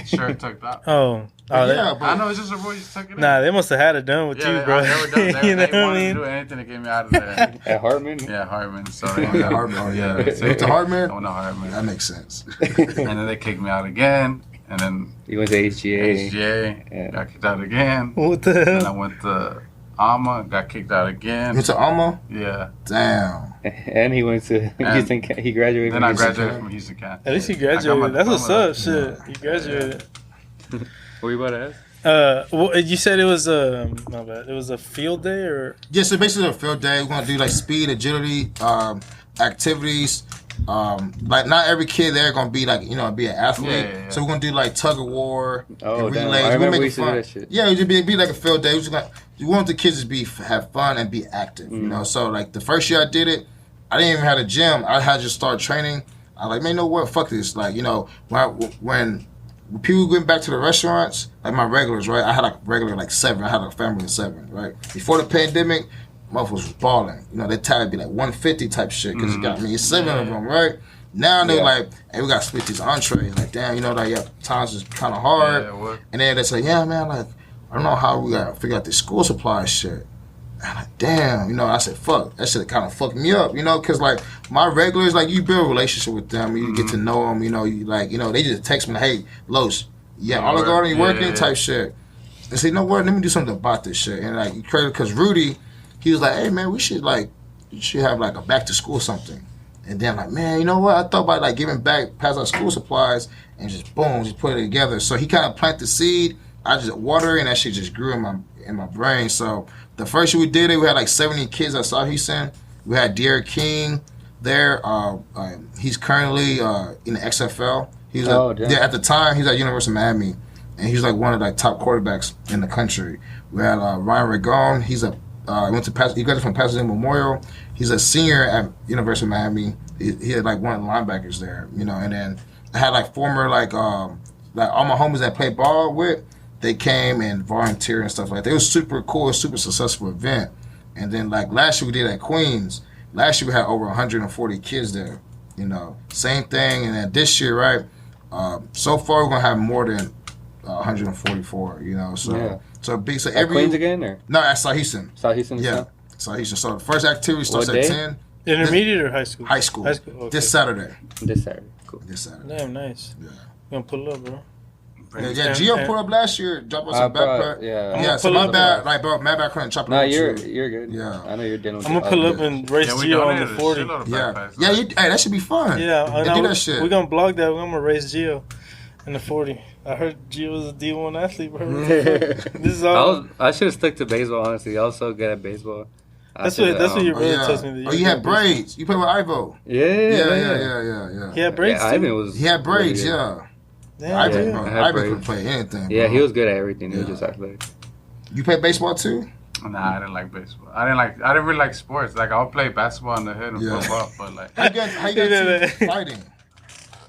Shirt tucked up. Oh, Yeah, that, but I know, it's just a rule. You just tuck it in. nah, they must have had it done with you, bro. They were done. They, you know they what I wanted to mean? do anything to get me out of there. At Hartman? Yeah, Hartman. So they Yeah, Hartman. Oh, yeah. So You went to Hartman? I went to Hartman. that makes sense. And then they kicked me out again. And then You went to HGA. HGA Yeah. got kicked out again. What the Then I hell? Oh. went to Alma, got kicked out You again. went to Alma? Yeah. Damn. And he went to Houston. He graduated. Then from I Houston. graduated from Houston Cat. At least you I got my graduated. That's what's diploma. up. Shit, you graduated. What were you about to ask? Well, you said it was my bad. It was a field day, or Yeah, so basically a field day. We're gonna do like speed, agility, activities. Like not every kid there gonna be like be an athlete. Yeah. So we're gonna do like tug of war, Oh, and damn. relays. I We're remember make we it used to do fun. that shit. Yeah, it would be like a field day. We want the kids to have fun and be active. You know, so like the first year I did it, I didn't even have a gym. I had to just start training. I like, man, you know what? Fuck this. Like, when people went back to the restaurants, like my regulars, right? I had a regular like 7. I had a family of 7, right? Before the pandemic, motherfuckers was balling. They tied be like 150 type shit because it got me 7 of them, right? Now they're like, hey, we got to split these entrees. Like, damn, like, yeah, times is kind of hard. Yeah, what? And then they say, yeah, man, like, I don't know how we got to figure out this school supply shit. And I'm like, damn, I said, fuck, that shit kind of fucked me up, because, like, my regulars, like, you build a relationship with them, you get to know them, they just text me, hey, Los, Olive Garden, you working, type shit. And say, you know what, let me do something about this shit. And, like, crazy, because Rudy, he was like, hey, man, you should have, like, a back to school something. And then, like, man, you know what, I thought about, like, giving back, pass out school supplies, and just, boom, just put it together. So he kind of planted the seed, I just watered it, and that shit just grew in my brain. So the first year we did it, we had like 70 kids at South Houston. We had Derek King there. He's currently in the XFL. He's at the time he's at University of Miami, and he's like one of the top quarterbacks in the country. We had Ryan Ragon. He graduated from Pasadena Memorial. He's a senior at University of Miami. He had like one of the linebackers there, And then I had like former like all my homies that played ball with. They came and volunteered and stuff like that. It was super cool, super successful event. And then like last year we did at Queens. Last year we had over 140 kids there. Same thing. And then this year, right? So far we're gonna have more than 144. So big. So every Queens again or no, at South Houston. South Houston? Yeah, South Houston. So the first activity starts What at day? 10. intermediate or high school? High school. High school. Okay. This Saturday. This Saturday. Cool. This Saturday. Damn nice. Yeah. You gonna pull up, bro? Yeah, Gio pulled up last year, dropped us I a brought- backpack. yeah. Yeah, so pull my up. bad, like, bro, my bad couldn't chop it No, up you're with you. you're good. Yeah. I know you're dealing with I'm gonna pull up and race we Gio on the donated a 40. shitload of Yeah, backpacks. yeah, hey, that should be fun. Yeah, do that shit. We're gonna blog that. We're gonna race Gio in the 40. I heard Gio was a D1 athlete, bro. This is all. I should have stuck to baseball. Honestly, I was so good at baseball. That's what your Oh, brother yeah. tells me. That Oh, you had braids. You played with Ivo. Yeah, Yeah. He had braids Yeah, too. Ivan was. He had braids, really good. yeah. Damn, Ivan, dude. bro. I had Ivan could braids. play anything. Yeah, bro. he was good at everything. He was Yeah. just athletic. You play baseball too? Nah, I didn't like baseball. I didn't really like sports. Like I'll play basketball in the hood and Yeah. football, but like How you got to fighting?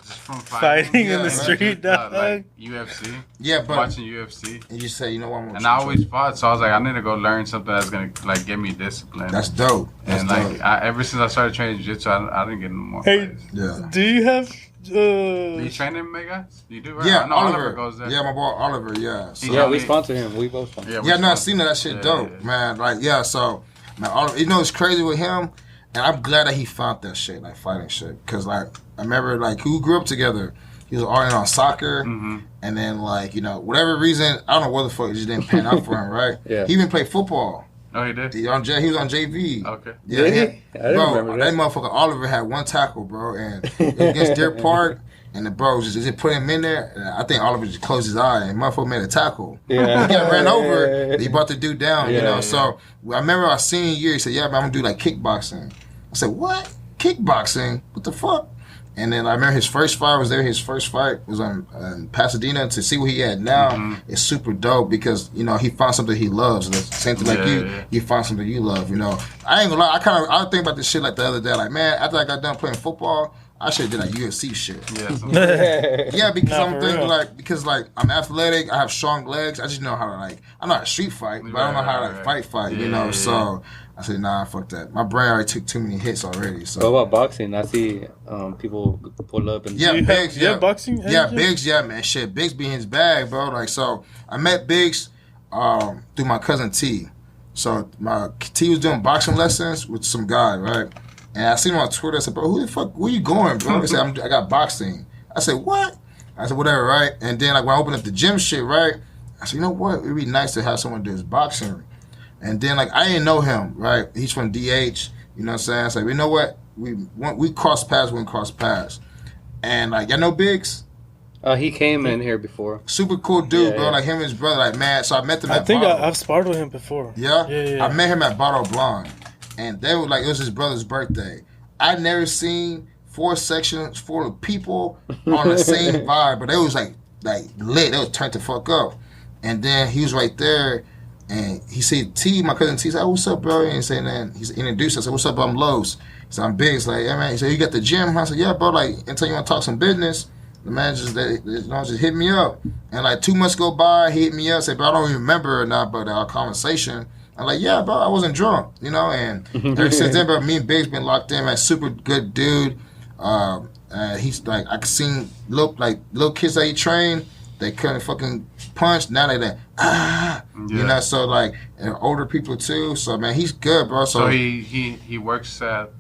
just from Fighting in Yeah, the right. street, dog. like UFC, Yeah, but watching UFC. and you say, you know what? I'm And I always fought, so I was like, I need to go learn something that's gonna like give me discipline. That's dope. That's and dope. like ever since I started training jiu-jitsu, I didn't get no more Hey, fights. Yeah. Do you have? Do you train him, big guys? You do, right? Yeah, I know Oliver. goes there. Yeah, my boy Oliver. Yeah. So, Yeah, we Yeah. sponsor him. We both sponsor. yeah, no, I we- seen that shit Yeah, dope, yeah. man. Like, yeah, so, man, Oliver, it's crazy with him, and I'm glad that he found that shit, like fighting shit, because like I remember like we grew up together. He was all in on soccer, and then like whatever reason, I don't know what the fuck it just didn't pan out for him, right? Yeah. He even played football. Oh, he did. He was on JV. Okay. Yeah, Did he? he- I didn't bro, remember that that. motherfucker Oliver had one tackle, bro, and it was against Deer Park, and the bro just put him in there. And I think Oliver just closed his eye, and motherfucker made a tackle. Yeah. He got ran over. He brought the dude down, Yeah. So I remember our senior year, he said, "Yeah, man, I'm gonna do like kickboxing." I said, "What? Kickboxing? What the fuck?" And then I remember his first fight was there. His first fight was in Pasadena. To see what he had now is super dope because he found something he loves. The same thing like you. Yeah. You found something you love. I ain't gonna lie. I think about this shit like the other day. Like, man, after I got done playing football, I should have did like UFC shit. Yeah, yeah, because I'm thinking like I'm athletic. I have strong legs. I just know how to I know how to street fight, but I don't know how to fight. Yeah. So I said, nah, fuck that. My brain already took too many hits already. So what about boxing? I see people pull up and Biggs. Yeah, boxing. Yeah, Biggs. Yeah, man, shit. Biggs be in his bag, bro. Like, so I met Biggs through my cousin T. So my T was doing boxing lessons with some guy, right? And I seen him on Twitter. I said, bro, where you going, bro? He said, I got boxing. I said, what? I said, whatever, right? And then when I opened up the gym shit, right? I said, you know what? It'd be nice to have someone do this boxing. And then I didn't know him, right? He's from DH, you know what I'm saying? I said, you know what? We crossed paths, we crossed paths. And y'all know Biggs? He came in here before. Super cool dude, bro. Yeah. Like him and his brother, man. So I met them at I think I've sparred with him before. Yeah? Yeah. I met him at Bottle Blonde. And they were it was his brother's birthday. I never seen 4 sections full of people on the same vibe, but they was like lit. They was turned the fuck up. And then he was right there, and he said, T, my cousin T, said, oh, what's up, bro? And he said, then he's introduced us. I said, what's up, I'm Los. He said, I'm Biggs. Like, yeah, man. He said, you got the gym? I said, yeah, bro. Like, until you want to talk some business, the man just hit me up. And 2 months go by, he hit me up, said, bro, I don't even remember or not, but our conversation. I'm like, yeah, bro, I wasn't drunk, and ever since then, bro, me and Biggs been locked in, man, super good dude. He's I could see little kids that he trained, they couldn't fucking punch, now they so and older people too, so man, he's good, bro. So he works at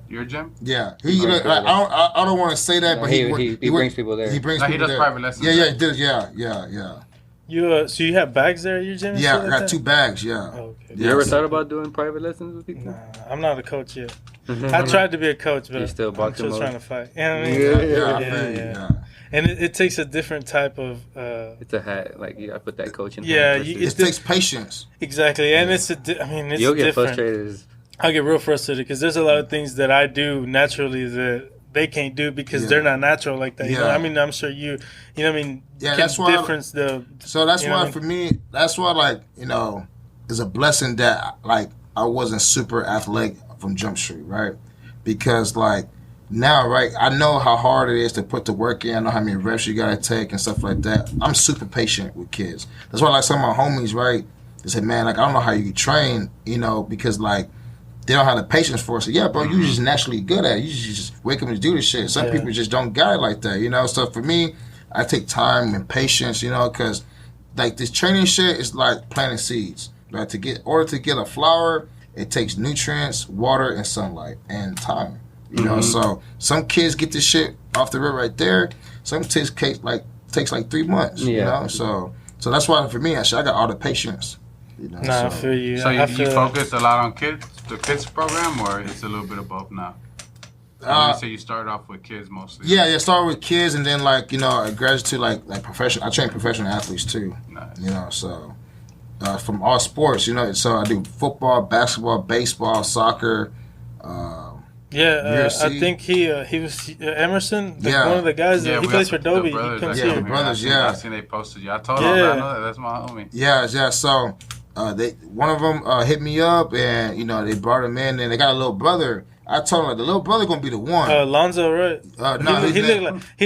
your gym? Yeah, I don't want to say that, but he brings people there. He does private lessons. Yeah, he does. Yeah. So you have bags there at your gym? Yeah, I got 2 bags. Yeah. Oh, okay. You ever thought about doing private lessons with people? Nah, I'm not a coach yet. I tried to be a coach, but I'm still trying to fight. You know what I mean? Yeah. And it takes a different type of. It's a hat. You got to put that coaching. Yeah, it takes patience. Exactly, and it's You'll get frustrated. I get real frustrated because there's a lot of things that I do naturally that they can't do because they're not natural like that. You know? I mean, I'm sure you know what I mean? Yeah, that's why. So that's why for me, that's why it's a blessing that I wasn't super athletic from Jump Street, right? Because now, right, I know how hard it is to put the work in. I know how many reps you gotta take and stuff like that. I'm super patient with kids. That's why some of my homies, right, they say, man, I don't know how you train, because they don't have the patience for it. So, yeah, bro, you just naturally good at it. You just wake up and do this shit. Some people just don't got it like that, So, for me, I take time and patience, because, this training shit is like planting seeds. Right? In order to get a flower, it takes nutrients, water, and sunlight, and time. So some kids get this shit off the rip right there. Some kids takes 3 months, So that's why, for me, I got all the patience. I feel you. So you focus a lot on the kids program, or it's a little bit of both now? You say you started off with kids mostly. Yeah, started with kids, and then I graduated to professional. I train professional athletes too. Nice. So from all sports, so I do football, basketball, baseball, soccer. I think he was Emerson, one of the guys that he plays for Dobie. The brothers, I seen they posted you. I told him I know that. That's my homie. Yeah. So one of them hit me up, and they brought him in, and they got a little brother. I told him the little brother gonna be the one. Lonzo, right? No, he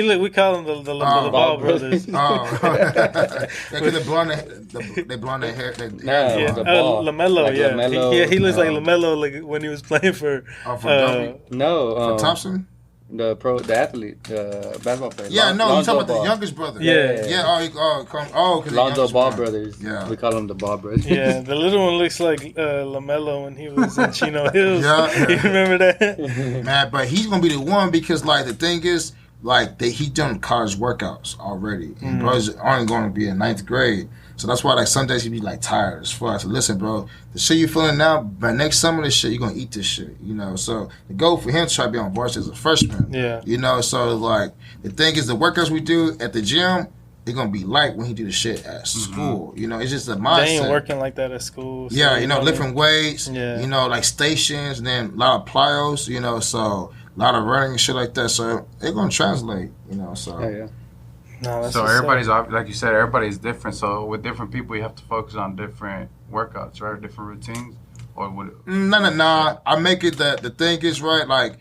look. We call him the Ball brothers. They blonde their hair. LaMelo, yeah. LaMelo, he looks like LaMelo when he was playing for. For Thompson. The athlete, the basketball player. Yeah, no, you're talking about the youngest brother. Yeah. Because Lonzo Ball brothers. Yeah, we call them the Ball brothers. Yeah, the little one looks like LaMelo when he was in Chino Hills. You remember that? Man, but he's gonna be the one because the thing is he done college workouts already, and bro's only going to be in 9th grade. So that's why some days he be tired as far. I said, listen, bro, the shit you feeling now, by next summer, this shit, you're going to eat this shit, So the goal for him to try to be on varsity as a freshman. Yeah. So the thing is the workouts we do at the gym, they're going to be light when he do the shit at school. It's just a mindset. They ain't working like that at school. So lifting weights, stations, and then a lot of plyos, so a lot of running and shit like that. So they're gonna translate, you know. So yeah. No, so everybody's like you said, everybody's different. So with different people, you have to focus on different workouts, right? Different routines, or would no. I make it that the thing is right. Like,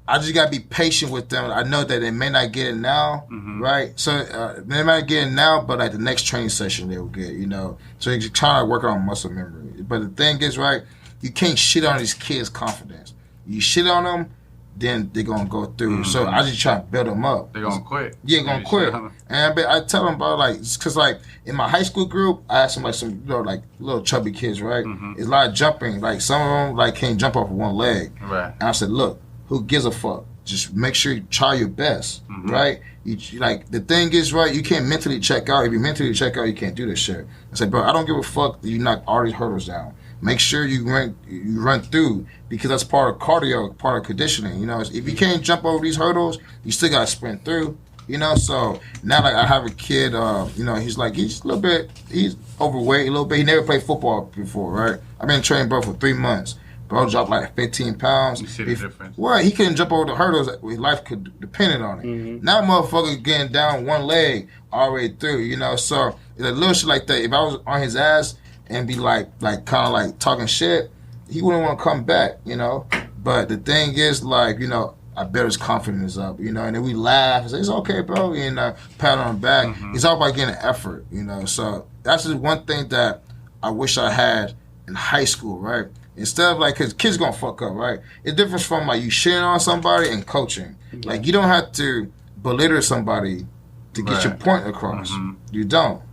I just gotta be patient with them. I know that they may not get it now, right? So they might get it now, but like the next training session they will get, you know. So you're trying to work on muscle memory. But the thing is, right? You can't shit on these kids' confidence. You shit on them, then they're gonna go through. So I just try to build them up. They're gonna quit. Yeah, gonna quit. And I tell them about like, cause like in my high school group, I had some you know, like little chubby kids, right? It's a lot of jumping. Like some of them like can't jump off of one leg. Right. And I said, look, who gives a fuck? Just make sure you try your best, right? You like the thing is, right? You can't mentally check out. If you mentally check out, you can't do this shit. I said, bro, I don't give a fuck that you knock all these hurdles down. Make sure you run through, because that's part of cardio, part of conditioning. You know, if you can't jump over these hurdles, you still gotta sprint through. You know, so now like I have a kid. You know, he's a little bit, he's overweight a little bit. He never played football before, right? I've been training bro for 3 months. Bro dropped like 15 pounds. You see the difference. Well, he couldn't jump over the hurdles. His life could depended on it. Now motherfucker getting down one leg all the way through. You know, so it's a little shit like that. If I was on his ass and be like kind of like talking shit, he wouldn't want to come back, you know. But the thing is, like, you know, I built his confidence up, you know, and then we laugh and say, it's okay, bro, and pat on him back. It's all about getting effort, you know. So that's just one thing that I wish I had in high school, right? Instead of like, cause kids gonna fuck up, right? It's different from like you shitting on somebody and coaching. Like you don't have to belittle somebody to get your point across. You don't,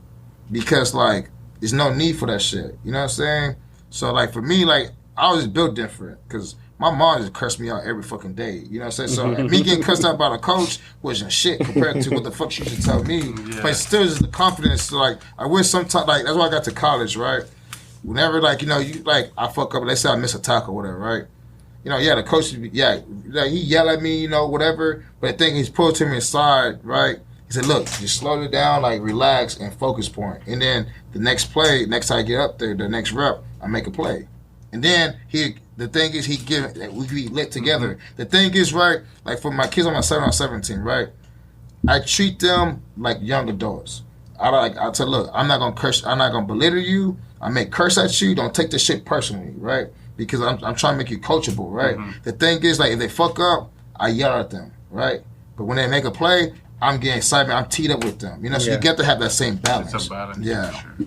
because like there's no need for that shit. You know what I'm saying? So like for me, like I was built different, cause my mom just cursed me out every fucking day. You know what I'm saying? So me getting cussed out by the coach wasn't shit compared to what the fuck she used to tell me. But still, just the confidence. So, like I wish sometimes, like that's why I got to college, right? Whenever, like, you know, you like, I fuck up, let's say I miss a tackle or whatever, right? You know, yeah, the coach, like, he yell at me, you know, whatever, but the thing, he's pulled to me aside, right? He said, look, just slow it down, like, relax and focus point. And then the next play, next time I get up there, the next rep, I make a play. And then the thing is, we be lit together. The thing is, right, like, for my kids on my 7 on 17, right? I treat them like young adults. I tell, look, I'm not gonna curse, I'm not gonna belittle you. I may curse at you. Don't take this shit personally, right? Because I'm trying to make you coachable, right? The thing is, like, if they fuck up, I yell at them, right? But when they make a play, I'm getting excited. I'm teed up with them, you know. So you get to have that same balance. It's a balance. Yeah. Sure.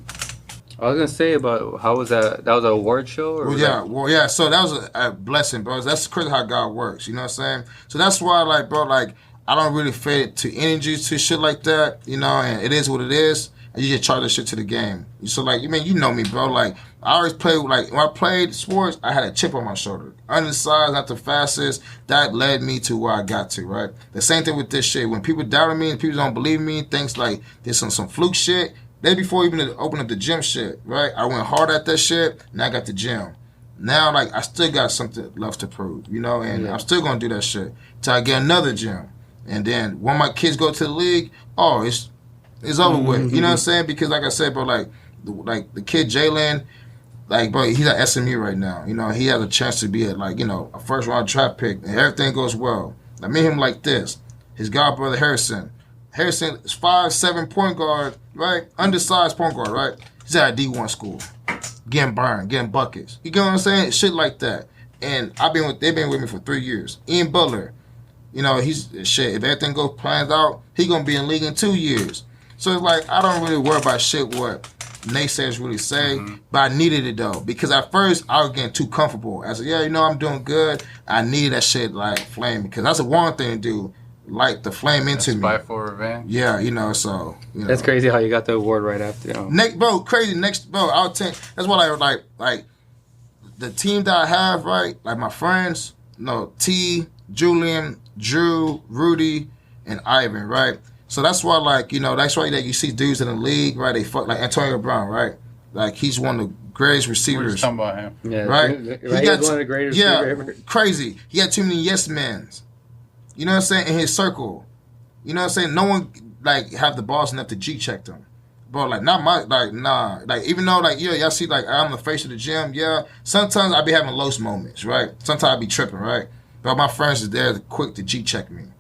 I was gonna say about how was that? That was an award show, or well, yeah. So that was a blessing, bro. That's crazy how God works. You know what I'm saying? So that's why, like, bro, like, I don't really fade to energy to shit like that, you know. And it is what it is. And you just charge that shit to the game. So, like, you know me, bro. Like, I always played, like, when I played sports, I had a chip on my shoulder. Undersized, not the fastest. That led me to where I got to, right? The same thing with this shit. When people doubted me and people don't believe me, things like there's some fluke shit. Day before even open up the gym shit, right? I went hard at that shit, and I got the gym. Now, like, I still got something left to prove, you know? And I'm still going to do that shit till I get another gym. And then when my kids go to the league, it's over with. You know what I'm saying? Because like I said, bro, like the kid Jalen, like, bro, he's at SMU right now. You know, he has a chance to be a first round draft pick, and everything goes well. I meet him like this. His god brother Harrison is 5'7" point guard, right? Undersized point guard, right? He's at a D1 school, getting burned, getting buckets. You get what I'm saying? Shit like that. And they've been with me for 3 years. Ian Butler, you know, he's shit. If everything goes plans out, he gonna be in league in 2 years. So it's like, I don't really worry about shit what naysayers really say, but I needed it though, because at first I was getting too comfortable. I said, yeah, you know, I'm doing good. I need that shit like flame, because that's the one thing to do, like the flame into me. Fight for revenge. Yeah, you know, so you know. That's crazy how you got the award right after. You know. Next, bro, I'll take. That's what I like the team that I have, right? Like my friends, T, Julian, Drew, Rudy, and Ivan, right? So that's why, like, you know, that's why that you see dudes in the league, right? They fuck like Antonio Brown, right? Like, he's one of the greatest receivers. We're just talking about him. Yeah, right? He got one of the greatest receivers ever. Crazy. He had too many yes mans. You know what I'm saying? In his circle. You know what I'm saying? No one, like, have the balls enough to G-check them. Bro, like, not my, like, nah. Like, even though, like, y'all see, like, I'm the face of the gym, yeah. Sometimes I be having low moments, right? Sometimes I be tripping, right? but my friends is there quick to G-check me. And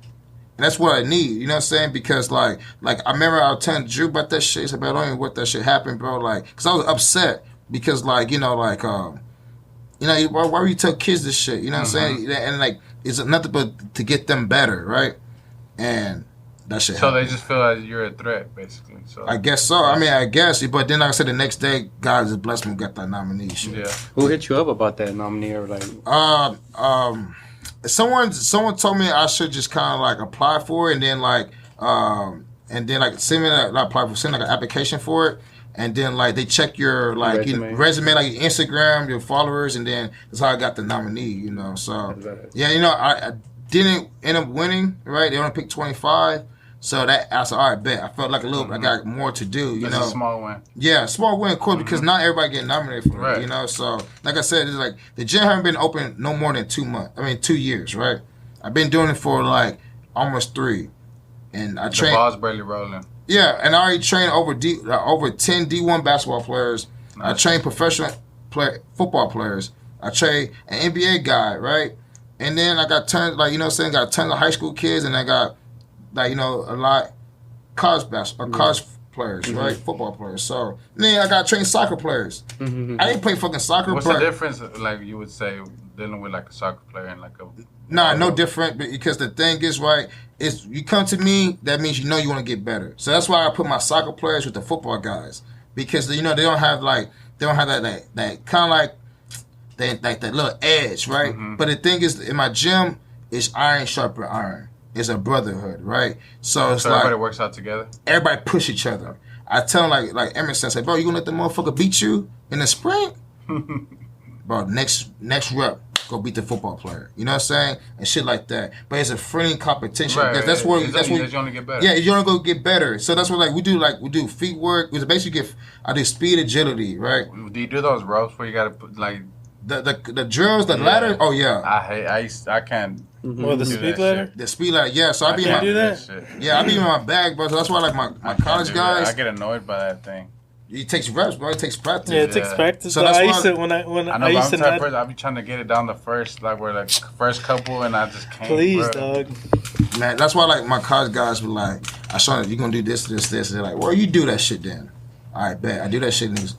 that's what I need, you know what I'm saying? Because, like I remember I was telling Drew about that shit. He said, "Man, I don't even what that shit happened, bro." Like, because I was upset. Because, like, you know, like, why would you tell kids this shit? You know what I'm saying? And, like, it's nothing but to get them better, right? And that shit happened. They just feel like you're a threat, basically. So I guess so. I mean, I guess. But then, like I said, the next day, God just blessed me, got that nominee shit. Yeah. Who hit you up about that nominee or, like? Someone told me I should just kind of, like, apply for it and then, like, send me not apply for, send, like, an application for it. And then, like, they check your, like, resume, like, your Instagram, your followers, and then that's how I got the nominee, you know. So, yeah, you know, I didn't end up winning, right? They only picked 25. So I said, all right, bet. I felt like a little, I got more to do, you know. It's a small win. Yeah, small win, of course, because not everybody get nominated for it, you know. So, like I said, it's like the gym haven't been open no more than 2 years, right? I've been doing it for, like, almost 3. And I trained. The ball's barely rolling. Yeah, and I already trained over 10 D1 basketball players. Nice. I trained professional football players. I trained an NBA guy, right? And then I got tons, like, you know what I'm saying, got tons of high school kids, and I got, like, you know, a lot college players, right? Football players. So then I got trained soccer players. I didn't play fucking soccer. What's the difference, like, you would say, dealing with, like, a soccer player and, like, a... Nah, no different, because the thing is, right, is you come to me, that means you know you want to get better. So that's why I put my soccer players with the football guys, because, you know, they don't have that kind of like that little edge, right? But the thing is, in my gym, it's iron sharper iron. It's a brotherhood, right? So it's like everybody works out together. Everybody push each other. I tell them, like Emerson said, bro, you gonna let the motherfucker beat you in the sprint? Bro, next rep, go beat the football player. You know what I'm saying? And shit like that. But it's a friendly competition. Right, that's where you only get better. Yeah, you only go get better. So that's what we do feet work. We basically I do speed agility, right? Do you do those ropes where you gotta put like the drills, the ladder? Oh yeah. I can't. Well, the speed ladder? The speed ladder, yeah. So I be in my do that. Yeah, I be in my bag, bro. So that's why like my college guys. I get annoyed by that thing. It takes reps, bro. It takes practice. Yeah, it takes practice. So that's I used to I be trying to get it down the first, like where the first couple, and I just can't. Please, bro. dog. Man, that's why like my college guys be like, I show them, you gonna do this. And they're like, well, you do that shit then. All right, bet. I do that shit. And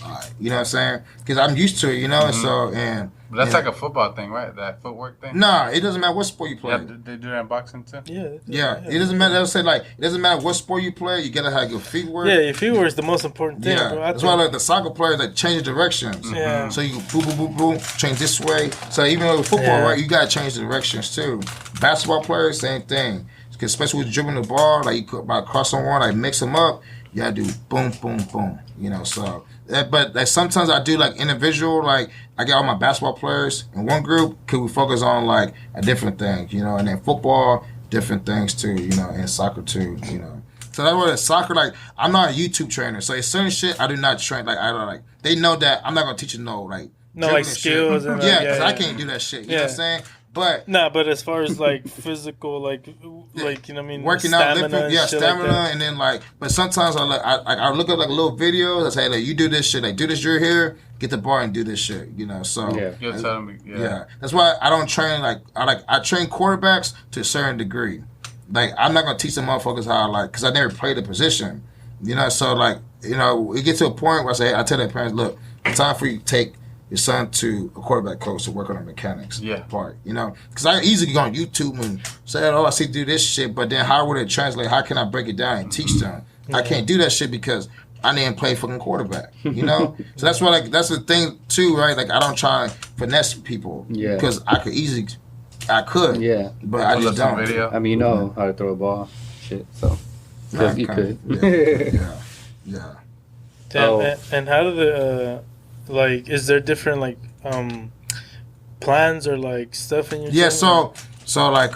all right, you know what I'm saying? Because I'm used to it, you know. And but that's like a football thing, right? That footwork thing. Nah, it doesn't matter what sport you play. Yeah, they do that in boxing too. Yeah. It doesn't matter. They'll say like, it doesn't matter what sport you play. You gotta have your feet work. Yeah, your feet work is the most important thing. Yeah, bro. that's why like the soccer players like change directions. Yeah. So you boom, boom, boom, boom, change this way. So even though football, right, you gotta change the directions too. Basketball players, same thing. Because especially with dribbling the ball, like you could about cross on one, like mix them up. You gotta do boom, boom, boom. You know, so. But like sometimes I do like individual, like I get all my basketball players in one group. Could we focus on like a different thing, you know? And then football, different things too, you know, and soccer too, you know. So that's what soccer, like I'm not a YouTube trainer, so it's certain shit I do not train. Like I don't like they know that I'm not gonna teach them no like skills shit. And because I can't do that shit. You know what I'm saying? But but as far as like physical, like you know what I mean, working out, lifting, stamina, like and then like. But sometimes I look up like little videos. I say like, you do this shit, like do this. You're here, get the bar and do this shit. You know, so you're telling me, yeah. That's why I don't train I train quarterbacks to a certain degree. Like I'm not gonna teach the motherfuckers how because I never played the position. You know, so like you know, we get to a point where I tell their parents, look, it's time for you to take your son to a quarterback coach to work on the mechanics part, you know? Because I easily go on YouTube and say, I see do this shit, but then how would it translate? How can I break it down and teach them? I can't do that shit because I didn't play fucking quarterback, you know? So that's why, like, that's the thing, too, right? Like, I don't try to finesse people because I could, but I just don't. Video. I mean, you know how to throw a ball, shit, so you could. Yeah. Damn, and how do the... like, is there different like plans or like stuff in your gym? So like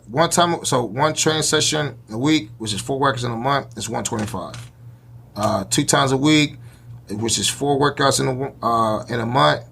one training session a week, which is 4 workouts in a month, is $125. 2 times a week, which is 4 workouts in a month,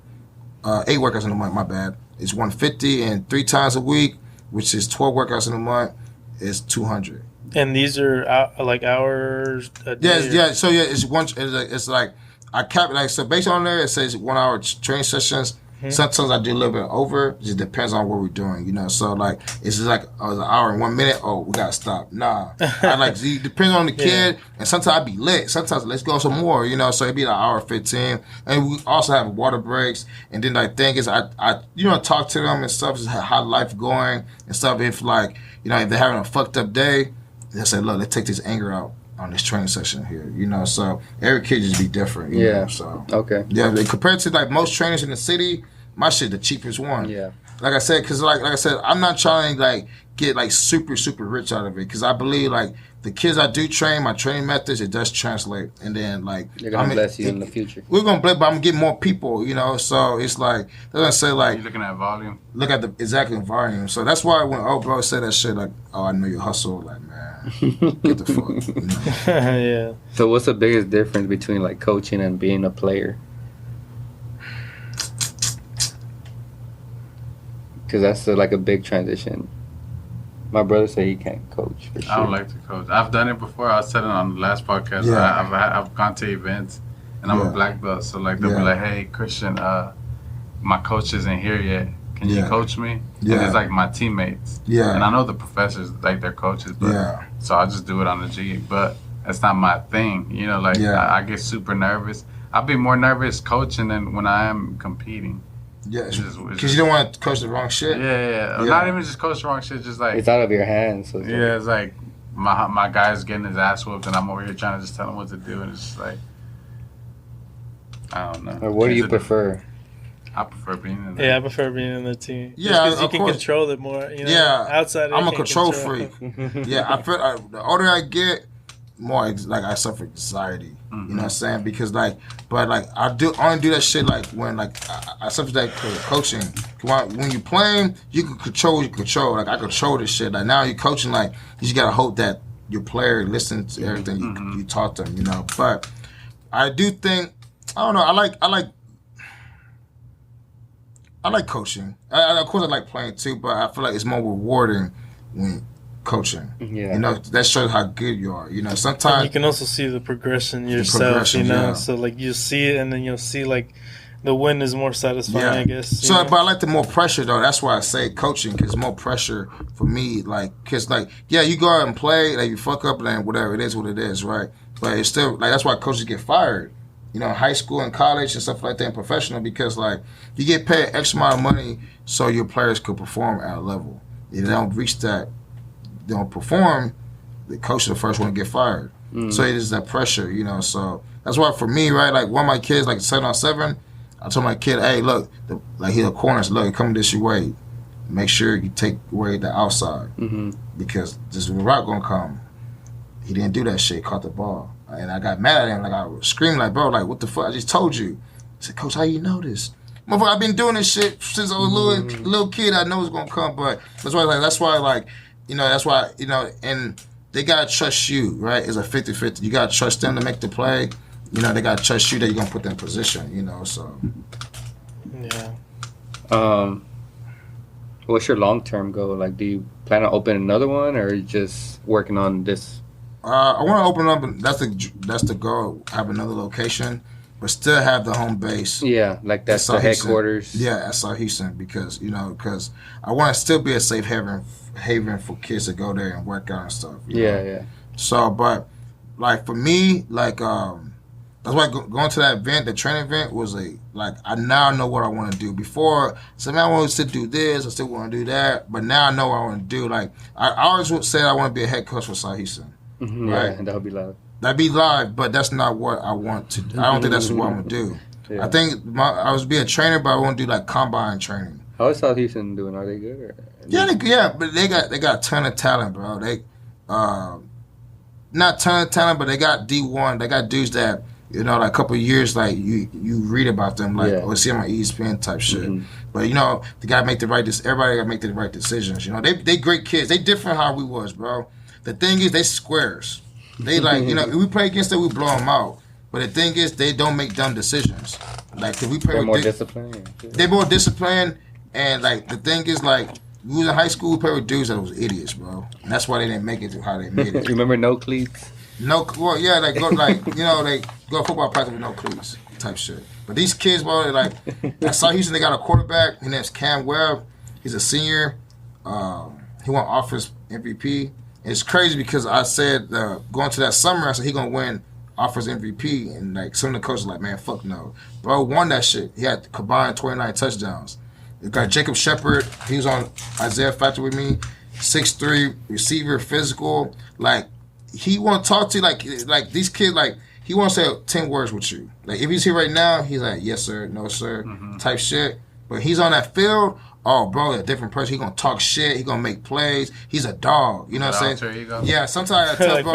8 workouts in a month. My bad, it's $150, and 3 times a week, which is 12 workouts in a month, is $200. And these are like hours a day? Yeah. So it's like. I cap so based on there it says 1 hour training sessions, Sometimes I do a little bit over. It just depends on what we're doing, you know. So like it's just like an hour and 1 minute. Oh, we gotta stop. Nah, I like it depends on the kid. And sometimes I be lit. Sometimes let's go some more, you know. So it'd be an hour 15. And we also have water breaks. And then like thing is, I you know talk to them and stuff. Just how life going and stuff. If like you know if they're having a fucked up day, they say, look, let's take this anger out on this training session here, you know. So every kid just be different, you know. So yeah, compared to like most trainers in the city, my shit the cheapest one. Yeah, like I said, because like I said, I'm not trying to like get like super rich out of it, because I believe like the kids I do train, my training methods, it does translate, and then like they're gonna bless you in the future. We're gonna bless, but I'm gonna get more people, you know. So it's like they're gonna say like you're looking at volume. Look at the exactly volume. So that's why when bro said that shit, like, oh, I know your hustle, like man, get the fuck. You know? Yeah. So what's the biggest difference between like coaching and being a player? Because that's like a big transition. My brother said he can't coach for sure. I don't like to coach. I've done it before. I said it on the last podcast. Yeah. I've gone to events, and I'm a black belt. So like they'll be like, "Hey, Christian, my coach isn't here yet. Can you coach me?" Yeah. And it's like my teammates. Yeah. And I know the professors like their coaches, but so I just do it on the G. But it's not my thing, you know. Like I get super nervous. I'll be more nervous coaching than when I am competing. Yeah, because you don't want to coach the wrong shit. Yeah. Not even just coach the wrong shit, just like it's out of your hands. So it's like my guy's getting his ass whooped, and I'm over here trying to just tell him what to do, and it's just like I don't know. Or what do you prefer? I prefer being in the Yeah, I prefer being in the team. Yeah, because you can control it more. You know? Yeah, outside. I'm a control freak. Yeah, I feel the older I get, more like I suffer anxiety. You know what I'm saying? Because like, but like I only do that shit like when like I suffer that coaching. When you playing, you can control what you control. Like I control this shit. Like now you coaching, like you just gotta hope that your player listens to everything you taught them. You know, but I do think I don't know. I like coaching. Of course, I like playing too, but I feel like it's more rewarding when coaching. Yeah. You know, that shows how good you are. You know, sometimes and you can also see the progression yourself, you know. So like you see it and then you'll see like the win is more satisfying, I guess. So, but I like the more pressure though. That's why I say coaching, because more pressure for me, like, cause like, yeah, you go out and play, like you fuck up and whatever, it is what it is, right? But it's still like that's why coaches get fired. You know, high school and college and stuff like that, and professional, because like you get paid X amount of money so your players could perform at a level. If they don't reach that, they don't perform, the coach is the first one to get fired. So it is that pressure, you know. So that's why for me, right, like one of my kids, like 7-on-7, I told my kid, hey, look, like he's a corner, so look, come this your way. Make sure you take away the outside because this rock gonna come. He didn't do that shit, caught the ball. And I got mad at him, like I was screaming, like, bro, like, what the fuck? I just told you. I said, Coach, how you know this? Motherfucker, I've been doing this shit since I was a little kid. I know it's gonna come, but that's why, you know, and they gotta trust you, right? It's a 50-50. You gotta trust them to make the play. You know, they gotta trust you that you're gonna put them in position, you know, so. Yeah. What's your long-term goal? Like, do you plan on opening another one, or are you just working on this? I want to open up. That's the goal. Have another location, but still have the home base. Yeah, like that's the headquarters. Yeah, at South Houston, because I want to still be a safe haven for kids to go there and work out and stuff. You know? Yeah. So, but like for me, like that's why going to that event, the training event, was I now know what I want to do. Before, I said, man, I want to do this, I still want to do that, but now I know what I want to do. Like I always said, I want to be a head coach for South Houston. Right, and that'll be live. That'd be live, but that's not what I want to do. I don't think that's what I'm gonna do. Yeah. I think I was be a trainer, but I want to do like combine training. How is South Houston doing? Are they good? Or? Yeah, but they got a ton of talent, bro. They not ton of talent, but they got D1. They got dudes that, you know, like a couple of years, like you read about them, like or see them on ESPN type shit. But you know, they gotta make the right. Everybody gotta make the right decisions. You know, they great kids. They different how we was, bro. The thing is, they squares. They like, you know, if we play against them, we blow them out. But the thing is, they don't make dumb decisions. Like, if we play they're with more disciplined. They're more disciplined, and like the thing is, like, we was in high school, we played with dudes that was idiots, bro. And that's why they didn't make it to how they made it. Remember no cleats? Well, yeah, they go like, you know, they go to football practice with no cleats type shit. But these kids, bro, like at South Houston, they got a quarterback. His name's Cam Webb. He's a senior. He won Offense MVP. It's crazy because I said going to that summer, I said he gonna win Offense MVP, and like some of the coaches like, man, fuck no, bro, won that shit. He had combined 29 touchdowns. You got Jacob Shepard. He was on Isaiah Factor with me. 6'3", receiver, physical. Like he want to talk to you like these kids like. He won't say 10 words with you. Like, if he's here right now, he's like, yes, sir, no, sir, type shit. But he's on that field, oh, bro, a different person. He going to talk shit. He going to make plays. He's a dog. You know what I'm saying? Yeah, sometimes I tell bro,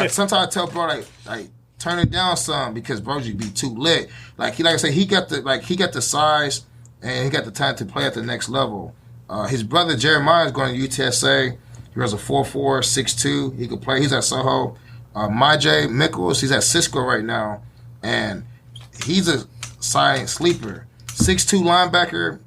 sometimes I tell bro, like, turn it down some because, bro, you be too lit. Like I said, he got the size and he got the time to play at the next level. His brother, Jeremiah, is going to UTSA. He runs a 4'4", 6'2". He could play. He's at Soho. Majay Mickles, he's at Cisco right now, and he's a silent sleeper. 6'2" linebacker.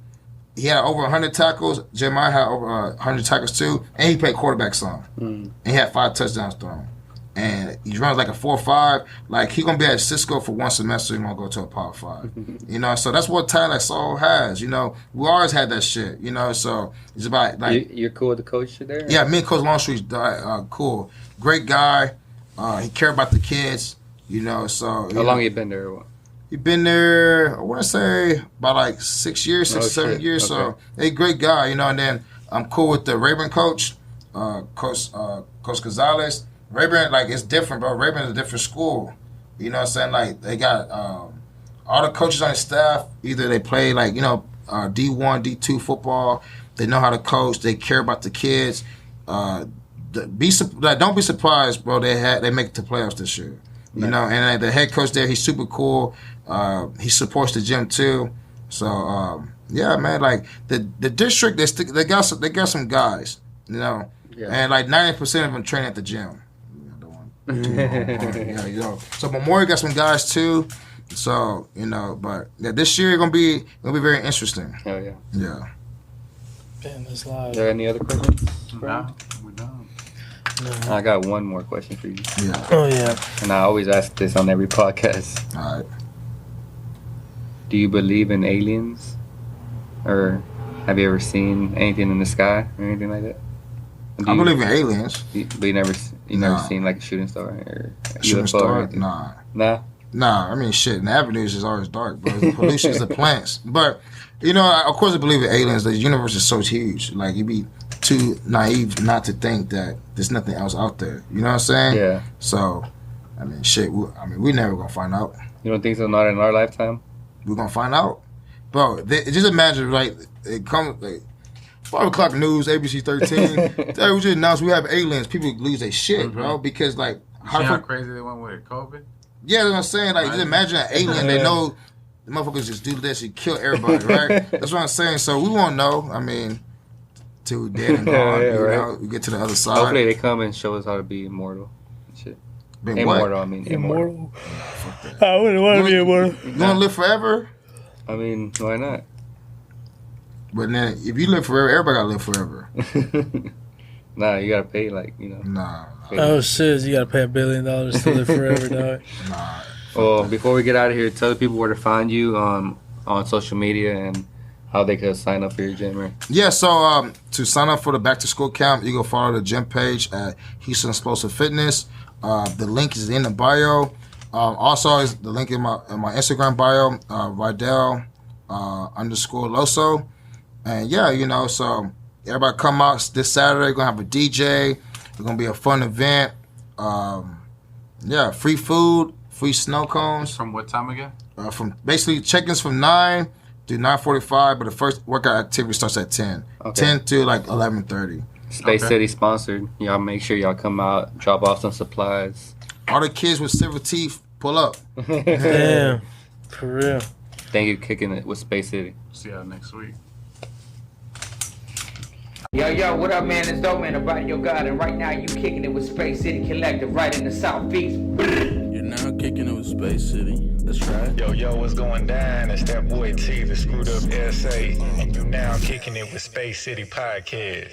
He had over 100 tackles. Jeremiah had over 100 tackles too, and he played quarterback some. And he had 5 touchdowns thrown. And he runs like a 4.5. Like he gonna be at Cisco for one semester. He gonna go to a Power 5. You know, so that's what talent like Saul has. You know, we always had that shit. You know, so it's about like you're cool with the coach there. Yeah, me and Coach Longstreet's cool, great guy. He cared about the kids, you know, so... How long you been there? He been there, I want to say, about like 6 years, 7 years. Okay. So, hey, great guy, you know, and then I'm cool with the Rayburn coach, Coach Gonzalez. Rayburn, like, it's different, bro. Rayburn is a different school. You know what I'm saying? Like, they got all the coaches on the staff, either they play, like, you know, D1, D2 football. They know how to coach. They care about the kids. Don't be surprised, bro. They make it to playoffs this year, you know. And the head coach there, he's super cool. He supports the gym too. So yeah, man. Like the district, they got some guys, you know, and like 90% of them train at the gym. Yeah, you know. So Memorial got some guys too. So you know, but yeah, this year gonna be very interesting. Hell yeah. Yeah. Damn, this live. Are there any other questions? No, we don't. No. I got one more question for you. Yeah. Oh, yeah. And I always ask this on every podcast. All right. Do you believe in aliens? Or have you ever seen anything in the sky or anything like that? I believe in aliens. But you never seen like a shooting star or a shooting UFO star? Nah. Nah, I mean, shit, in the avenues is always dark, bro. The pollution is the plants. But, you know, of course I believe in aliens. The universe is so huge. Like, you'd be too naive not to think that there's nothing else out there. You know what I'm saying? Yeah. So, I mean, shit, we never gonna find out. You don't think so? Not in our lifetime? We're gonna find out. Bro, just imagine, like, it comes, like, 5 o'clock news, ABC 13. They just announced we have aliens. People lose their shit, bro, because, like... how crazy they went with COVID? Yeah, that's what I'm saying. Like, just imagine an alien. They know the motherfuckers just do this and kill everybody, right? That's what I'm saying. So we won't know. I mean, till we're dead and gone. Know, we get to the other side. Hopefully they come and show us how to be immortal. Shit. Immortal, I mean immortal. I wouldn't want to be immortal. You want to live forever? I mean, why not? But then, if you live forever, everybody gotta live forever. Nah, you gotta pay, like, you know. Nah. Oh shit! You gotta pay $1 billion to live forever, dog. Nah. Well, before we get out of here, tell the people where to find you on social media and how they could sign up for your gym. Right? Yeah, so to sign up for the back to school camp, you go follow the gym page at Houston Explosive Fitness. The link is in the bio. Also, is the link in my Instagram bio, Vidal _Loso. And yeah, you know, so everybody come out this Saturday. We're gonna have a DJ. It's gonna be a fun event. Yeah, free food, free snow cones. From what time again? From basically check-ins from 9 to 9:45, but the first workout activity starts at 10. Okay. 10 to like 11:30. Space City sponsored. Y'all make sure y'all come out, drop off some supplies. All the kids with silver teeth, pull up. Damn, for real. Thank you, kicking it with Space City. See y'all next week. Yo, what up, man? It's Dope Man, about your God, and right now you kicking it with Space City Collective right in the southeast. You're now kicking it with Space City. That's right. Yo, what's going down? It's that boy T, the screwed up SA, and you now kicking it with Space City Podcast.